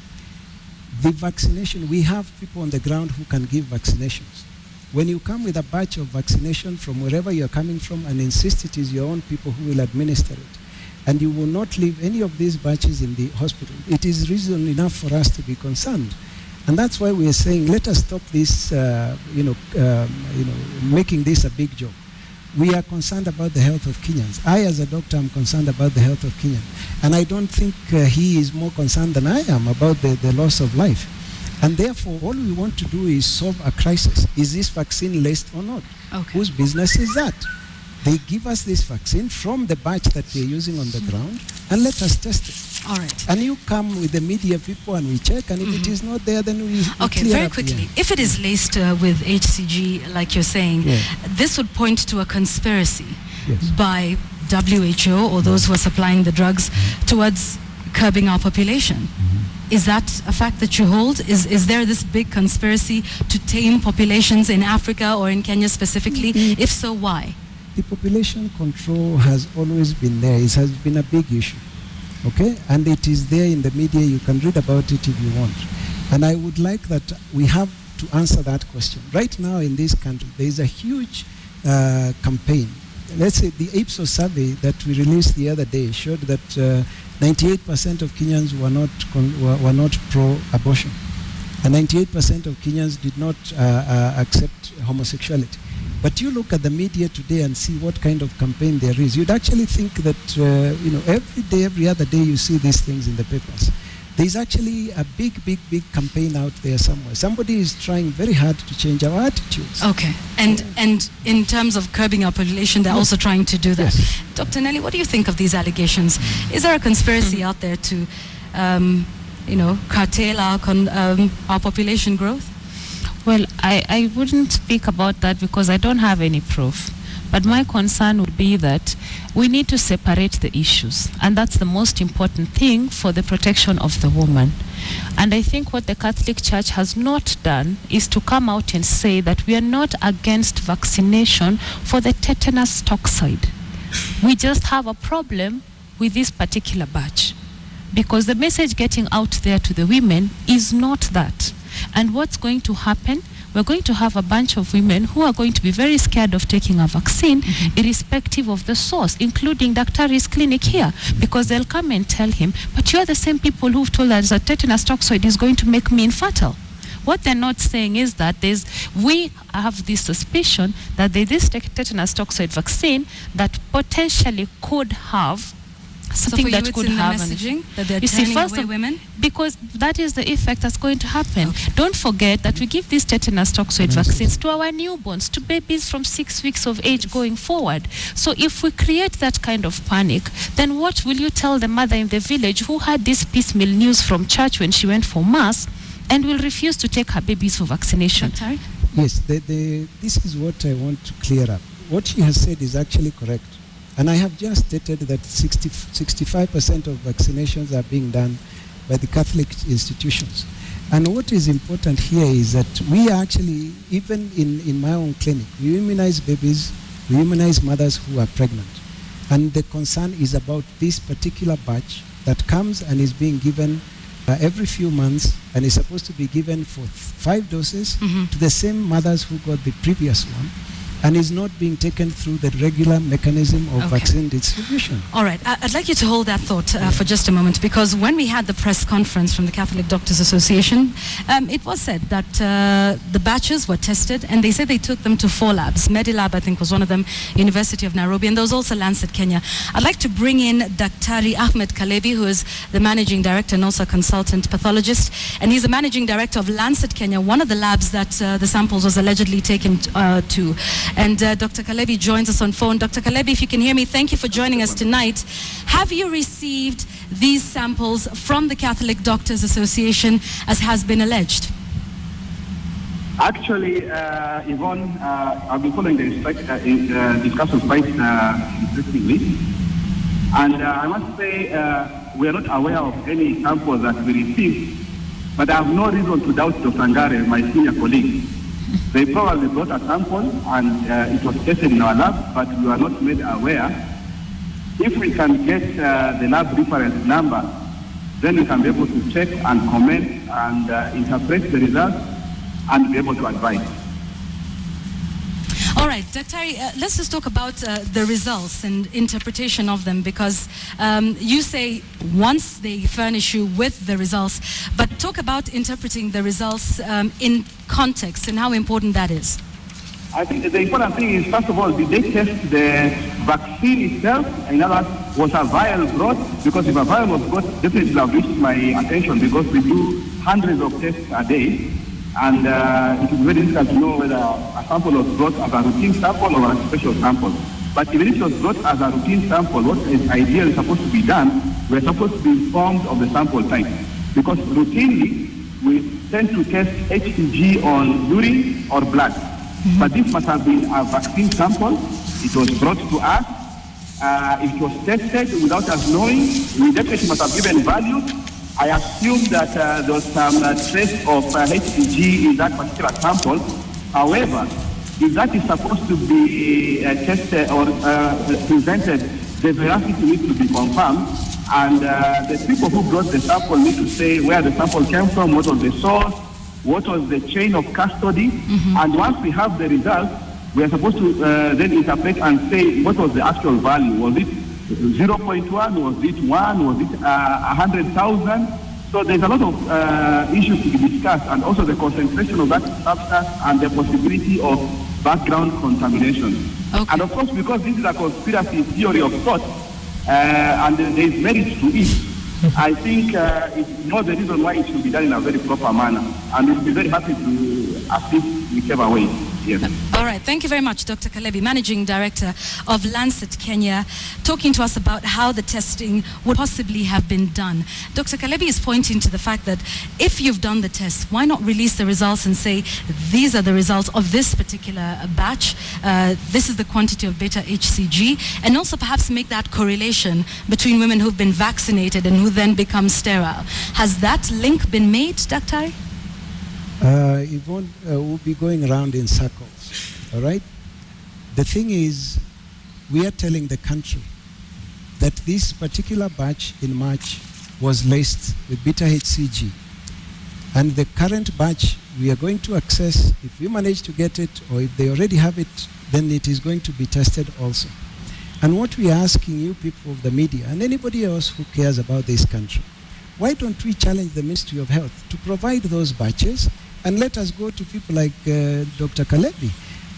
The vaccination, we have people on the ground who can give vaccinations. When you come with a batch of vaccination from wherever you're coming from and insist it is your own people who will administer it, and you will not leave any of these batches in the hospital, it is reason enough for us to be concerned. And that's why we are saying, let us stop this, making this a big joke. We are concerned about the health of Kenyans. I, as a doctor, am concerned about the health of Kenyans. And I don't think he is more concerned than I am about the loss of life. And therefore, all we want to do is solve a crisis. Is this vaccine laced or not? Whose business is that? They give us this vaccine from the batch that they're using on the ground, and let us test it. All right. And you come with the media people and we check, and if it is not there, then we Okay, very quickly. If it is laced with HCG, like you're saying, this would point to a conspiracy by WHO or those who are supplying the drugs towards curbing our population. Is that a fact that you hold? Is there this big conspiracy to tame populations in Africa or in Kenya specifically? If so, why? The population control has always been there. It has been a big issue, okay? And it is there in the media. You can read about it if you want. And I would like that we have to answer that question. Right now in this country, there is a huge campaign. Let's say the Ipsos survey that we released the other day showed that 98% of Kenyans were not pro-abortion. And 98% of Kenyans did not accept homosexuality. But you look at the media today and see what kind of campaign there is. You'd actually think that, every day, every other day you see these things in the papers. There's actually a big campaign out there somewhere. Somebody is trying very hard to change our attitudes. Okay. And in terms of curbing our population, they're also trying to do that. Yes. Dr. Nelly, what do you think of these allegations? Is there a conspiracy out there to, curtail our population growth? Well, I wouldn't speak about that because I don't have any proof. But my concern would be that we need to separate the issues. And that's the most important thing for the protection of the woman. And I think what the Catholic Church has not done is to come out and say that we are not against vaccination for the tetanus toxoid. We just have a problem with this particular batch. Because the message getting out there to the women is not that. And what's going to happen? We're going to have a bunch of women who are going to be very scared of taking a vaccine, irrespective of the source, including Daktari's clinic here, because they'll come and tell him, but you're the same people who've told us that tetanus toxoid is going to make me infertile. What they're not saying is that we have this suspicion that there's this tetanus toxoid vaccine that potentially could have something that could have the messaging that they're you see, turning first away women, because that is the effect that's going to happen. Okay. Don't forget that we give these tetanus toxoid vaccines to our newborns, to babies from 6 weeks of age going forward. So if we create that kind of panic, then what will you tell the mother in the village who had this piecemeal news from church when she went for mass and will refuse to take her babies for vaccination? Sorry? Yes, this is what I want to clear up. What she has said is actually correct. And I have just stated that 65% of vaccinations are being done by the Catholic institutions. And what is important here is that we actually, even in my own clinic, we immunize babies, we immunize mothers who are pregnant. And the concern is about this particular batch that comes and is being given every few months and is supposed to be given for 5 doses to the same mothers who got the previous one, and is not being taken through the regular mechanism of vaccine distribution. All right. I'd like you to hold that thought for just a moment, because when we had the press conference from the Catholic Doctors Association, it was said that the batches were tested, and they said they took them to 4 labs. Medilab, I think, was one of them, University of Nairobi, and there was also Lancet Kenya. I'd like to bring in Daktari Ahmed Kalebi, who is the Managing Director and also a consultant pathologist, and he's the Managing Director of Lancet Kenya, one of the labs that the samples was allegedly taken to. And Dr. Kalebi joins us on phone. Dr. Kalebi, if you can hear me, thank you for joining us tonight. Have you received these samples from the Catholic Doctors Association, as has been alleged? Actually, Yvonne, I've been following the discussions quite interestingly. And I must say, we are not aware of any samples that we received, but I have no reason to doubt Dr. Ngare, my senior colleague. They probably brought a sample and it was tested in our lab, but we were not made aware. If we can get the lab reference number, then we can be able to check and comment and interpret the results and be able to advise. All right, Daktari, let's just talk about the results and interpretation of them, because you say once they furnish you with the results, but talk about interpreting the results in context and how important that is. I think the important thing is, first of all, did they test the vaccine itself? In other words, was a vial brought? Because if a vial was brought, definitely it will have reached my attention, because we do hundreds of tests a day. And it is very difficult to know whether a sample was brought as a routine sample or a special sample. But even if it was brought as a routine sample, what is ideally supposed to be done, we're supposed to be informed of the sample type. Because routinely, we tend to test HCG on urine or blood. But this must have been a vaccine sample. It was brought to us. If it was tested without us knowing, we definitely must have given values. I assume that there was some trace of HCG in that particular sample. However, if that is supposed to be tested or presented, the veracity needs to be confirmed. And the people who brought the sample need to say where the sample came from, what was the source, what was the chain of custody. And once we have the results, we are supposed to then interpret and say what was the actual value. Was it 0.1? Was it 1? Was it 100,000? So there's a lot of issues to be discussed, and also the concentration of that substance and the possibility of background contamination. Okay. And of course, because this is a conspiracy theory of thought, and there is merit to it, I think it's not the reason why it should be done in a very proper manner. And we'll be very happy to assist whichever way. Yes. All right. Thank you very much, Dr. Kalebi, Managing Director of Lancet Kenya, talking to us about how the testing would possibly have been done. Dr. Kalebi is pointing to the fact that if you've done the test, why not release the results and say, these are the results of this particular batch, this is the quantity of beta HCG, and also perhaps make that correlation between women who've been vaccinated and who then become sterile. Has that link been made, Dr.? Yvonne, we'll be going around in circles, all right? The thing is, we are telling the country that this particular batch in March was laced with beta HCG. And the current batch we are going to access, if we manage to get it, or if they already have it, then it is going to be tested also. And what we are asking you people of the media, and anybody else who cares about this country, why don't we challenge the Ministry of Health to provide those batches, and let us go to people like Dr. Kalebi,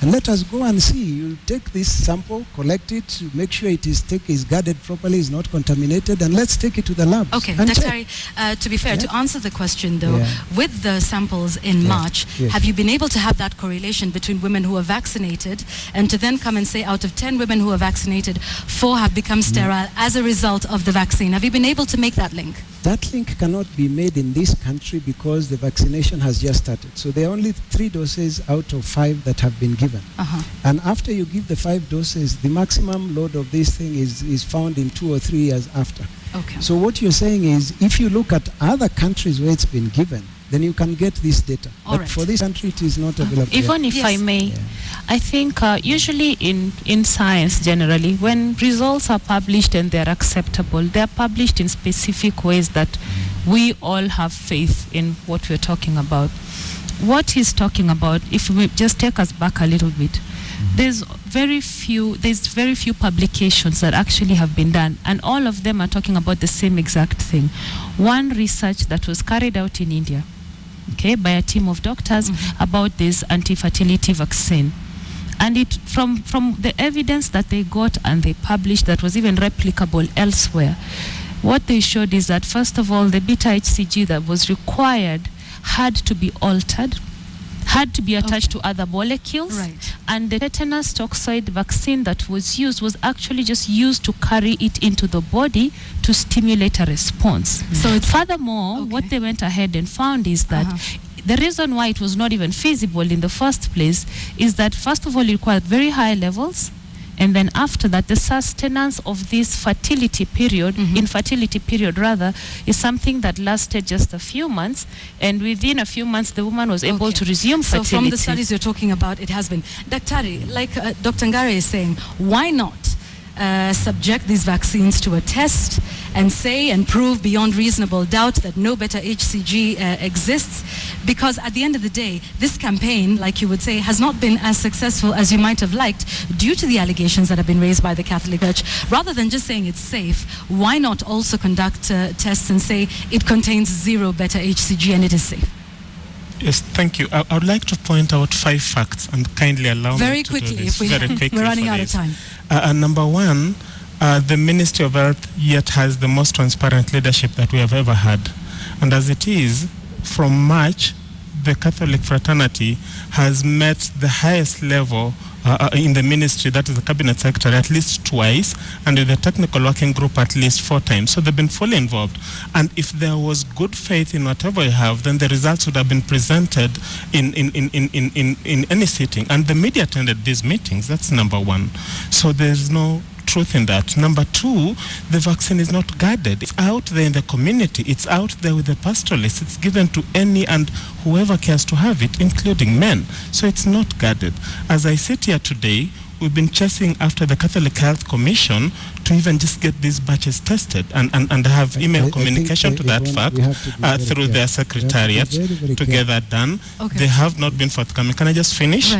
and let us go and see. You'll take this sample, collect it, make sure it is guarded properly, is not contaminated, and let's take it to the lab. Okay, Dr. To be fair, to answer the question though, with the samples in March, have you been able to have that correlation between women who are vaccinated, and to then come and say out of 10 women who are vaccinated, 4 have become sterile as a result of the vaccine? Have you been able to make that link? That link cannot be made in this country because the vaccination has just started. So there are only 3 doses out of 5 that have been given. And after you give the 5 doses, the maximum load of this thing is found in 2 or 3 years after. Okay. So what you're saying is, if you look at other countries where it's been given, then you can get this data. But for this country, it is not available. Even if I may, I think usually in science generally, when results are published and they're acceptable, they're published in specific ways that we all have faith in what we're talking about. What he's talking about, if we just take us back a little bit, there's very few publications that actually have been done, and all of them are talking about the same exact thing. One research that was carried out in India, okay, by a team of doctors about this anti-fertility vaccine. And it from the evidence that they got and they published that was even replicable elsewhere, what they showed is that, first of all, the beta HCG that was required had to be altered, had to be attached to other molecules, and the tetanus toxoid vaccine that was used was actually just used to carry it into the body to stimulate a response. So it's furthermore, what they went ahead and found is that the reason why it was not even feasible in the first place is that, first of all, it required very high levels, and then after that, the sustenance of this fertility period, infertility period rather, is something that lasted just a few months, and within a few months, the woman was able to resume fertility. So from the studies you're talking about, it has been. Daktari, like Dr. Ngare is saying, why not subject these vaccines to a test and say and prove beyond reasonable doubt that no beta HCG exists? Because at the end of the day, this campaign, like you would say, has not been as successful as you might have liked due to the allegations that have been raised by the Catholic Church. Rather than just saying it's safe, why not also conduct tests and say it contains 0 beta HCG and it is safe? Yes, thank you. I would like to point out 5 facts, and kindly allow me to do this very quickly. We're running out of time. Number 1, the Ministry of Health yet has the most transparent leadership that we have ever had. And as it is, from March, the Catholic fraternity has met the highest level in the ministry, that is the cabinet secretary, at least twice, and with the technical working group at least 4 times. So they've been fully involved. And if there was good faith in whatever you have, then the results would have been presented in any sitting. And the media attended these meetings. That's number 1. So there's no truth in that. Number 2, the vaccine is not guarded. It's out there in the community. It's out there with the pastoralists. It's given to any and whoever cares to have it, including men. So it's not guarded. As I sit here today, we've been chasing after the Catholic Health Commission to even just get these batches tested and have email communication to that fact through their secretariat to get that done. They have not been forthcoming. Can I just finish?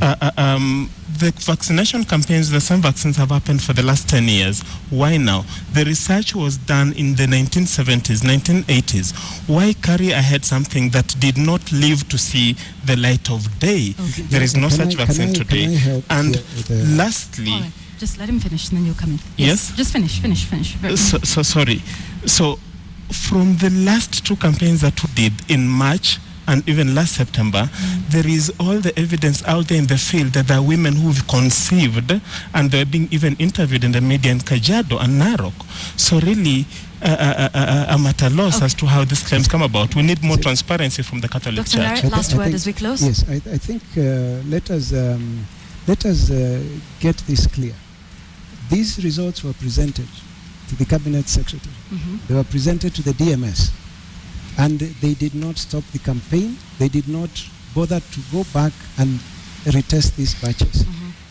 The vaccination campaigns, the same vaccines have happened for the last 10 years. Why now? The research was done in the 1970s, 1980s. Why carry ahead something that did not live to see the light of day? Okay. There is no such vaccine today. And lastly... All right. Just let him finish and then you'll come in. Yes? Just finish. Sorry. So, from the last two campaigns that we did in March and even last September, there is all the evidence out there in the field that there are women who've conceived and they're being even interviewed in the media in Kajiado and Narok. So really, I'm at a loss as to how these claims come about. We need more transparency from the Catholic Dr. Church. Narek, last word as we close. Yes, I think let us get this clear. These results were presented to the Cabinet Secretary. They were presented to the DMS. And they did not stop the campaign. They did not bother to go back and retest these batches.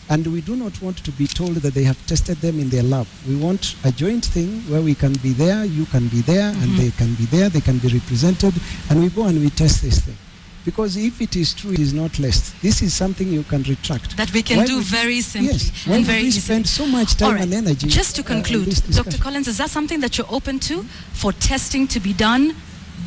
And we do not want to be told that they have tested them in their lab. We want a joint thing where we can be there, you can be there, and they can be there, they can be represented, and we go and we test this thing. Because if it is true, it is not less. This is something you can retract. That we can do very simply and very easily. Spend so much time and energy. Just to conclude, Dr. Collins, is that something that you're open to for testing to be done?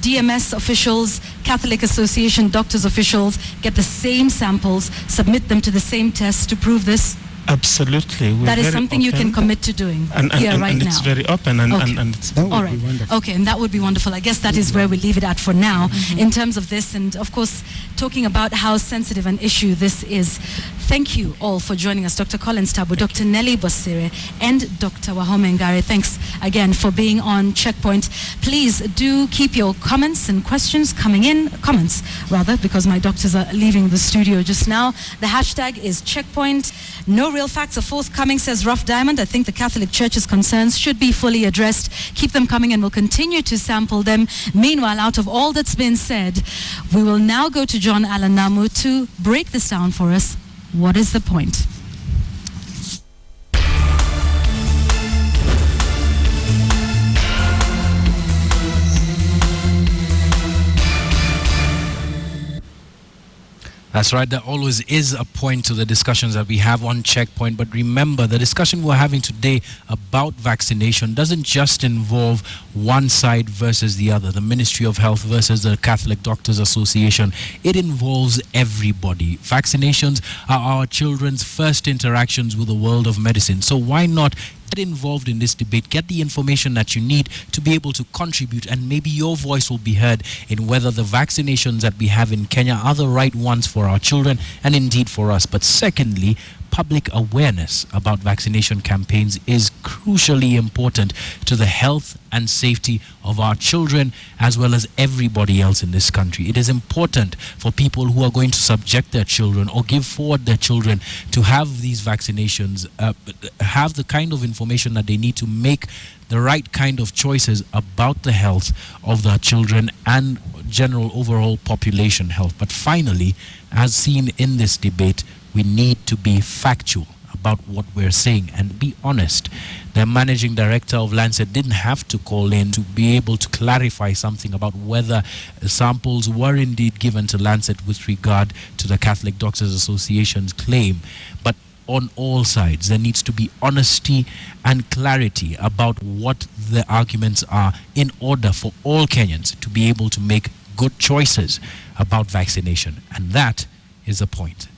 DMS officials, Catholic Association doctors officials get the same samples, submit them to the same tests to prove this? Absolutely. That is something you can commit to doing right now. And it's very open and it's all right. Okay, and that would be wonderful. I guess that is where we leave it at for now in terms of this, and of course talking about how sensitive an issue this is. Thank you all for joining us, Dr. Collins Tabu, Dr. Nelly Bosire, and Dr. Wahome Ngare. Thanks again for being on Checkpoint. Please do keep your comments and questions coming in, because my doctors are leaving the studio just now. The hashtag is Checkpoint. No real facts are forthcoming, says Rough Diamond. I think the Catholic Church's concerns should be fully addressed. Keep them coming and we'll continue to sample them. Meanwhile, out of all that's been said, we will now go to John Allen Namu to break this down for us. What is the point? That's right, there always is a point to the discussions that we have on Checkpoint. But remember, the discussion we're having today about vaccination doesn't just involve one side versus the other, the Ministry of Health versus the Catholic Doctors Association. It involves everybody. Vaccinations are our children's first interactions with the world of medicine. So why not get involved in this debate, get the information that you need to be able to contribute, and maybe your voice will be heard in whether the vaccinations that we have in Kenya are the right ones for our children and indeed for us. But secondly, public awareness about vaccination campaigns is crucially important to the health and safety of our children as well as everybody else in this country. It is important for people who are going to subject their children or give forward their children to have these vaccinations, have the kind of information that they need to make the right kind of choices about the health of their children and general overall population health. But finally, as seen in this debate, we need to be factual about what we're saying and be honest. The managing director of Lancet didn't have to call in to be able to clarify something about whether samples were indeed given to Lancet with regard to the Catholic Doctors Association's claim. But on all sides, there needs to be honesty and clarity about what the arguments are in order for all Kenyans to be able to make good choices about vaccination. And that is the point.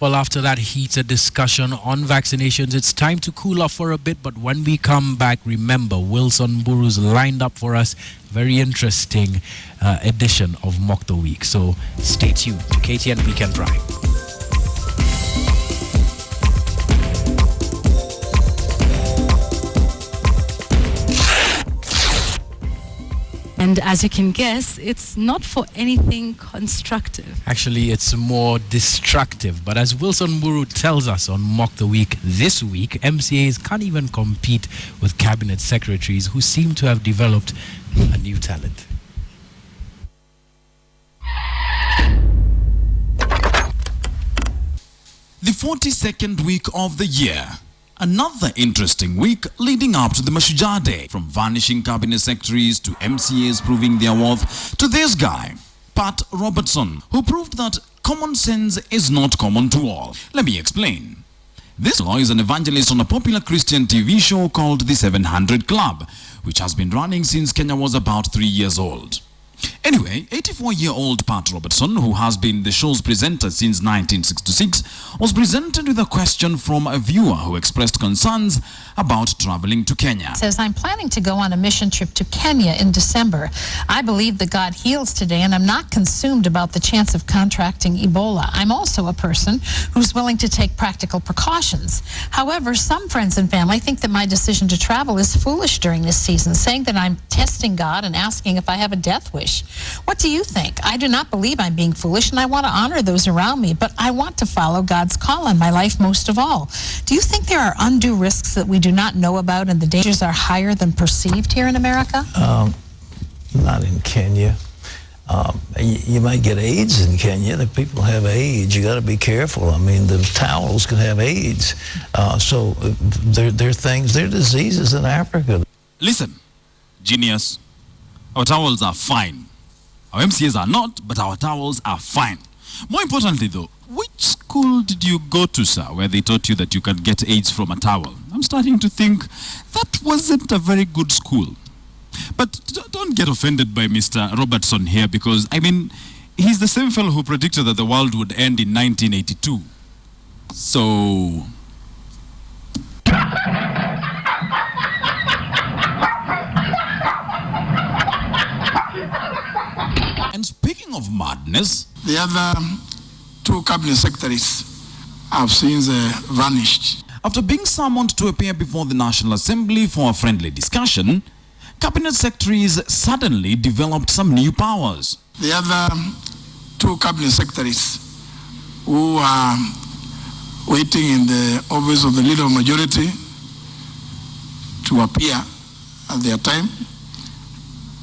Well, after that heated discussion on vaccinations, it's time to cool off for a bit. But when we come back, remember, Wilson Buru's lined up for us. Very interesting edition of Mock the Week. So stay tuned to KTN Weekend Prime. And as you can guess, it's not for anything constructive. Actually, it's more destructive. But as Wilson Buru tells us on Mock the Week this week, MCAs can't even compete with cabinet secretaries who seem to have developed a new talent. The 42nd week of the year, Another interesting week leading up to the Mashujaa Day, from vanishing cabinet secretaries to MCAs proving their worth to this guy, Pat Robertson, who proved that common sense is not common to all. Let me explain. This law is an evangelist on a popular Christian TV show called The 700 Club, which has been running since Kenya was about 3 years old. Anyway, 84-year-old Pat Robertson, who has been the show's presenter since 1966, was presented with a question from a viewer who expressed concerns about traveling to Kenya. Says, I'm planning to go on a mission trip to Kenya in December. I believe that God heals today, and I'm not consumed about the chance of contracting Ebola. I'm also a person who's willing to take practical precautions. However, some friends and family think that my decision to travel is foolish during this season, saying that I'm testing God and asking if I have a death wish. What do you think? I do not believe I'm being foolish, and I want to honor those around me, but I want to follow God's call on my life most of all. Do you think there are undue risks that we do not know about and the dangers are higher than perceived here in America? Not in Kenya. You might get AIDS in Kenya. The people have AIDS. You got to be careful. I mean, the towels can have AIDS. So there are things, there are diseases in Africa. Listen, genius. Our towels are fine. Our MCAs are not, but our towels are fine. More importantly though, which school did you go to, sir, where they taught you that you can get AIDS from a towel? I'm starting to think that wasn't a very good school. But don't get offended by Mr. Robertson here, because, I mean, he's the same fellow who predicted that the world would end in 1982. So... And speaking of madness, the other two cabinet secretaries have since vanished. After being summoned to appear before the National Assembly for a friendly discussion, cabinet secretaries suddenly developed some new powers. The other two cabinet secretaries who are waiting in the office of the Leader of Majority to appear at their time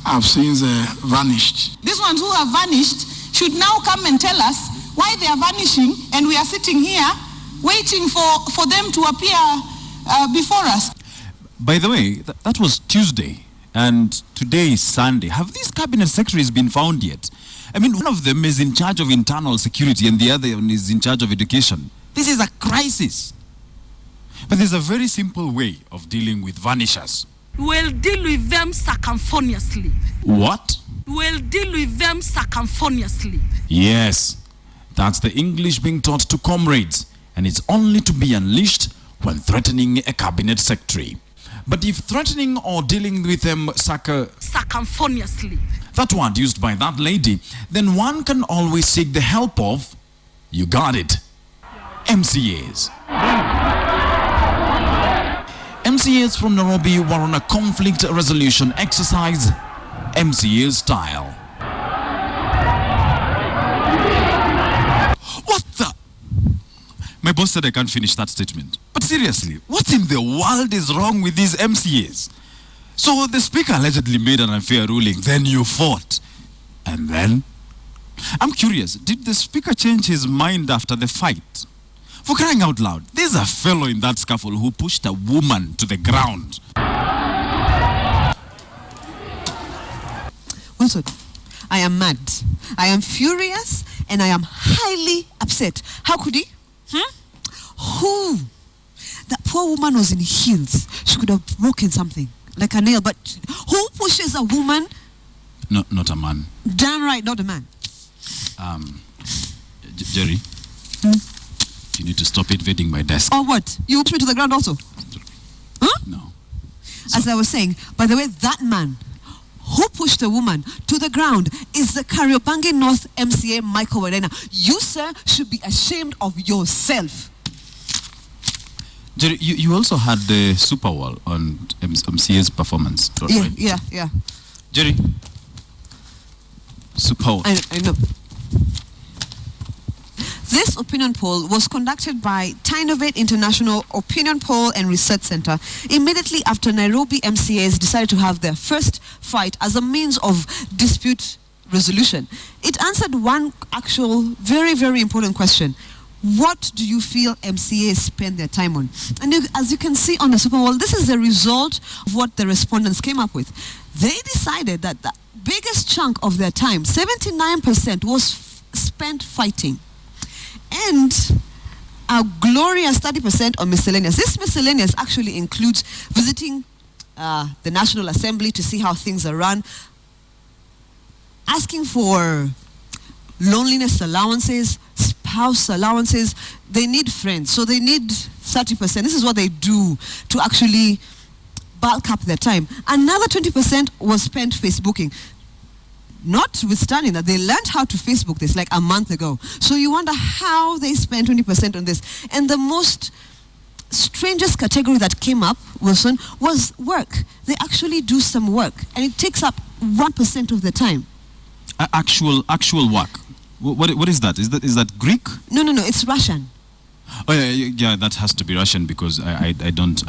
have since vanished. These ones who have vanished should now come and tell us why they are vanishing, and we are sitting here waiting for them to appear before us. By the way, that was Tuesday, and today is Sunday. Have these cabinet secretaries been found yet? I mean, one of them is in charge of internal security and the other one is in charge of education. This is a crisis. But there's a very simple way of dealing with vanishers. We'll deal with them circumfoniously. What? We'll deal with them circumfoniously. Yes, that's the English being taught to comrades, and it's only to be unleashed when threatening a cabinet secretary. But if threatening or dealing with them circumfoniously, that word used by that lady, then one can always seek the help of, you got it, MCAs. MCAs from Nairobi were on a conflict resolution exercise, MCA style. What the? My boss said I can't finish that statement. But seriously, what in the world is wrong with these MCAs? So the speaker allegedly made an unfair ruling, then you fought. And then? I'm curious, did the speaker change his mind after the fight? For crying out loud, there's a fellow in that scuffle who pushed a woman to the ground. Wilson, I am mad. I am furious and I am highly upset. How could he? Who? That poor woman was in heels. She could have broken something, like a nail. But who pushes a woman? No, not a man. Damn right, not a man. Jerry, you need to stop invading my desk. Or what? You threw to the ground also? Huh? No. As I was saying, by the way, that man who pushed the woman to the ground is the Kariobangi North MCA Michael Werena. You, sir, should be ashamed of yourself. Jerry, you also had the Super Bowl on MCA's performance. Right? Yeah. Jerry, Super Bowl. I know. This opinion poll was conducted by Tynovate International Opinion Poll and Research Center immediately after Nairobi MCAs decided to have their first fight as a means of dispute resolution. It answered one actual very, very important question. what do you feel MCAs spend their time on? And as you can see on the Super Bowl, this is the result of what the respondents came up with. They decided that the biggest chunk of their time, 79%, was spent fighting. And a glorious 30% on miscellaneous. This miscellaneous actually includes visiting the National Assembly to see how things are run, asking for loneliness allowances, spouse allowances. They need friends, so they need 30%. This is what they do to actually bulk up their time. Another 20% was spent Facebooking. Notwithstanding that they learned how to Facebook this like a month ago. So you wonder how they spent 20% on this. And the most strangest category that came up, Wilson, was work. They actually do some work, and it takes up 1% of the time. Actual work. What is that? Is that Greek? No, it's Russian. Oh yeah, that has to be Russian because I don't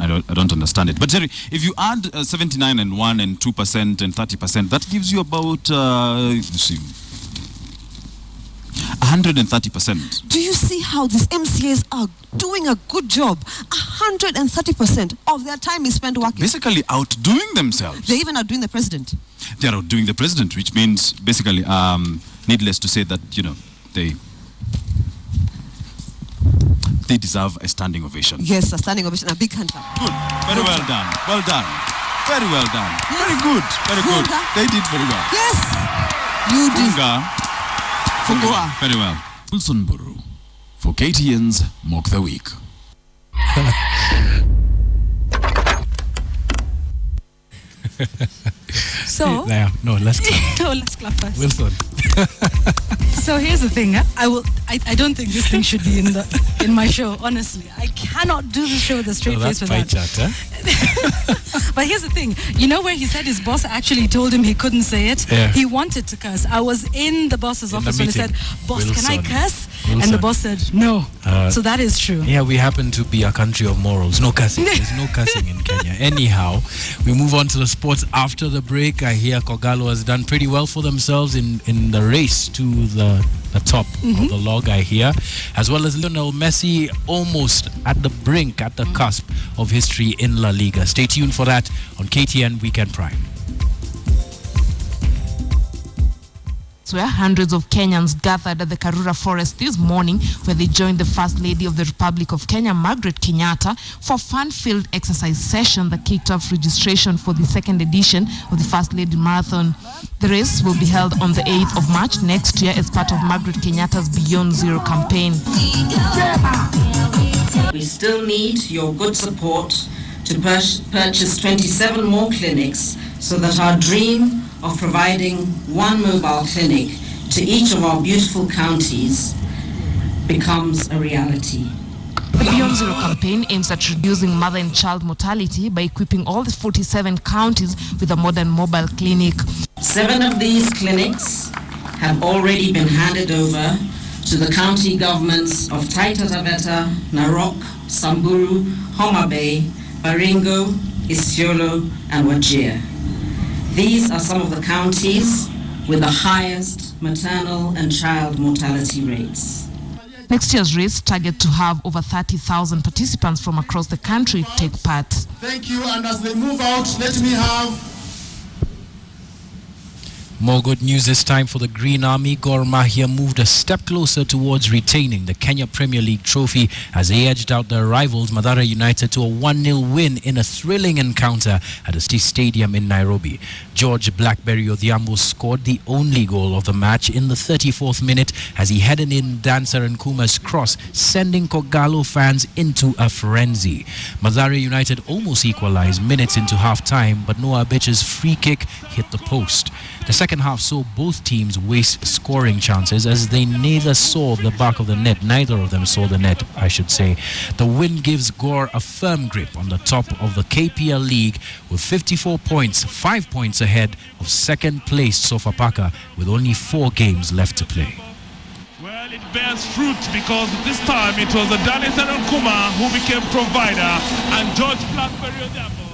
understand it. But Jerry, if you add 79 and 1 and 2% and 30%, that gives you about 130%. Do you see how these MCAs are doing a good job? 130% of their time is spent working. Basically outdoing themselves. They even outdoing the president. They are outdoing the president, which means basically, needless to say that, they deserve a standing ovation. Yes, a standing ovation, a big hand clap. Good. Very well done. Well done. Very well done. Yes. Very good. Very good. They did very well. Yes. You did. Funga. Very well. Wilson Buru for KTN's Mock the Week. So let's clap. no, let's clap first. Wilson. So here's the thing. I don't think this thing should be in my show. Honestly, I cannot do the show with a straight face with that. Chat, huh? But here's the thing. You know where he said his boss actually told him he couldn't say it? Yeah. He wanted to curse. I was in the boss's office when he said, "Boss, Wilson. can I curse?" Wilson. And the boss said, "No." So that is true. Yeah, we happen to be a country of morals. No cursing. There's no cursing in Kenya. Anyhow, we move on to the sports after the break. I hear Kogalo has done pretty well for themselves in the race to the top of the log, I hear, as well as Lionel Messi almost at the brink, at the cusp of history in La Liga. Stay tuned for that on KTN Weekend Prime. Where hundreds of Kenyans gathered at the Karura Forest this morning, where they joined the First Lady of the Republic of Kenya, Margaret Kenyatta, for a fun-filled exercise session that kicked off registration for the second edition of the First Lady Marathon. The race will be held on the 8th of March next year as part of Margaret Kenyatta's Beyond Zero campaign. We still need your good support to purchase 27 more clinics so that our dream of providing one mobile clinic to each of our beautiful counties becomes a reality. The Beyond Zero campaign aims at reducing mother and child mortality by equipping all the 47 counties with a modern mobile clinic. 7 of these clinics have already been handed over to the county governments of Taita Taveta, Narok, Samburu, Homa Bay, Baringo, Isiolo, and Wajir. These are some of the counties with the highest maternal and child mortality rates. Next year's race target to have over 30,000 participants from across the country take part. Thank you, and as they move out, let me have... More good news this time for the Green Army. Gor Mahia moved a step closer towards retaining the Kenya Premier League trophy as they edged out their rivals Mathare United to a 1-0 win in a thrilling encounter at the State Stadium in Nairobi. George Blackberry Odhiambo scored the only goal of the match in the 34th minute as he headed in Dancer and Kuma's cross, sending Kogalo fans into a frenzy. Mathare United almost equalized minutes into half-time, but Noah Bitch's free kick hit the post. The second half saw both teams waste scoring chances as they neither saw the back of the net. Neither of them saw the net, I should say. The win gives Gor a firm grip on the top of the KPL League with 54 points, 5 points ahead of second-placed Sofapaka with only 4 games left to play. Well, it bears fruit because this time it was Danny Saron Kuma who became provider and George Blackberry Odhiambo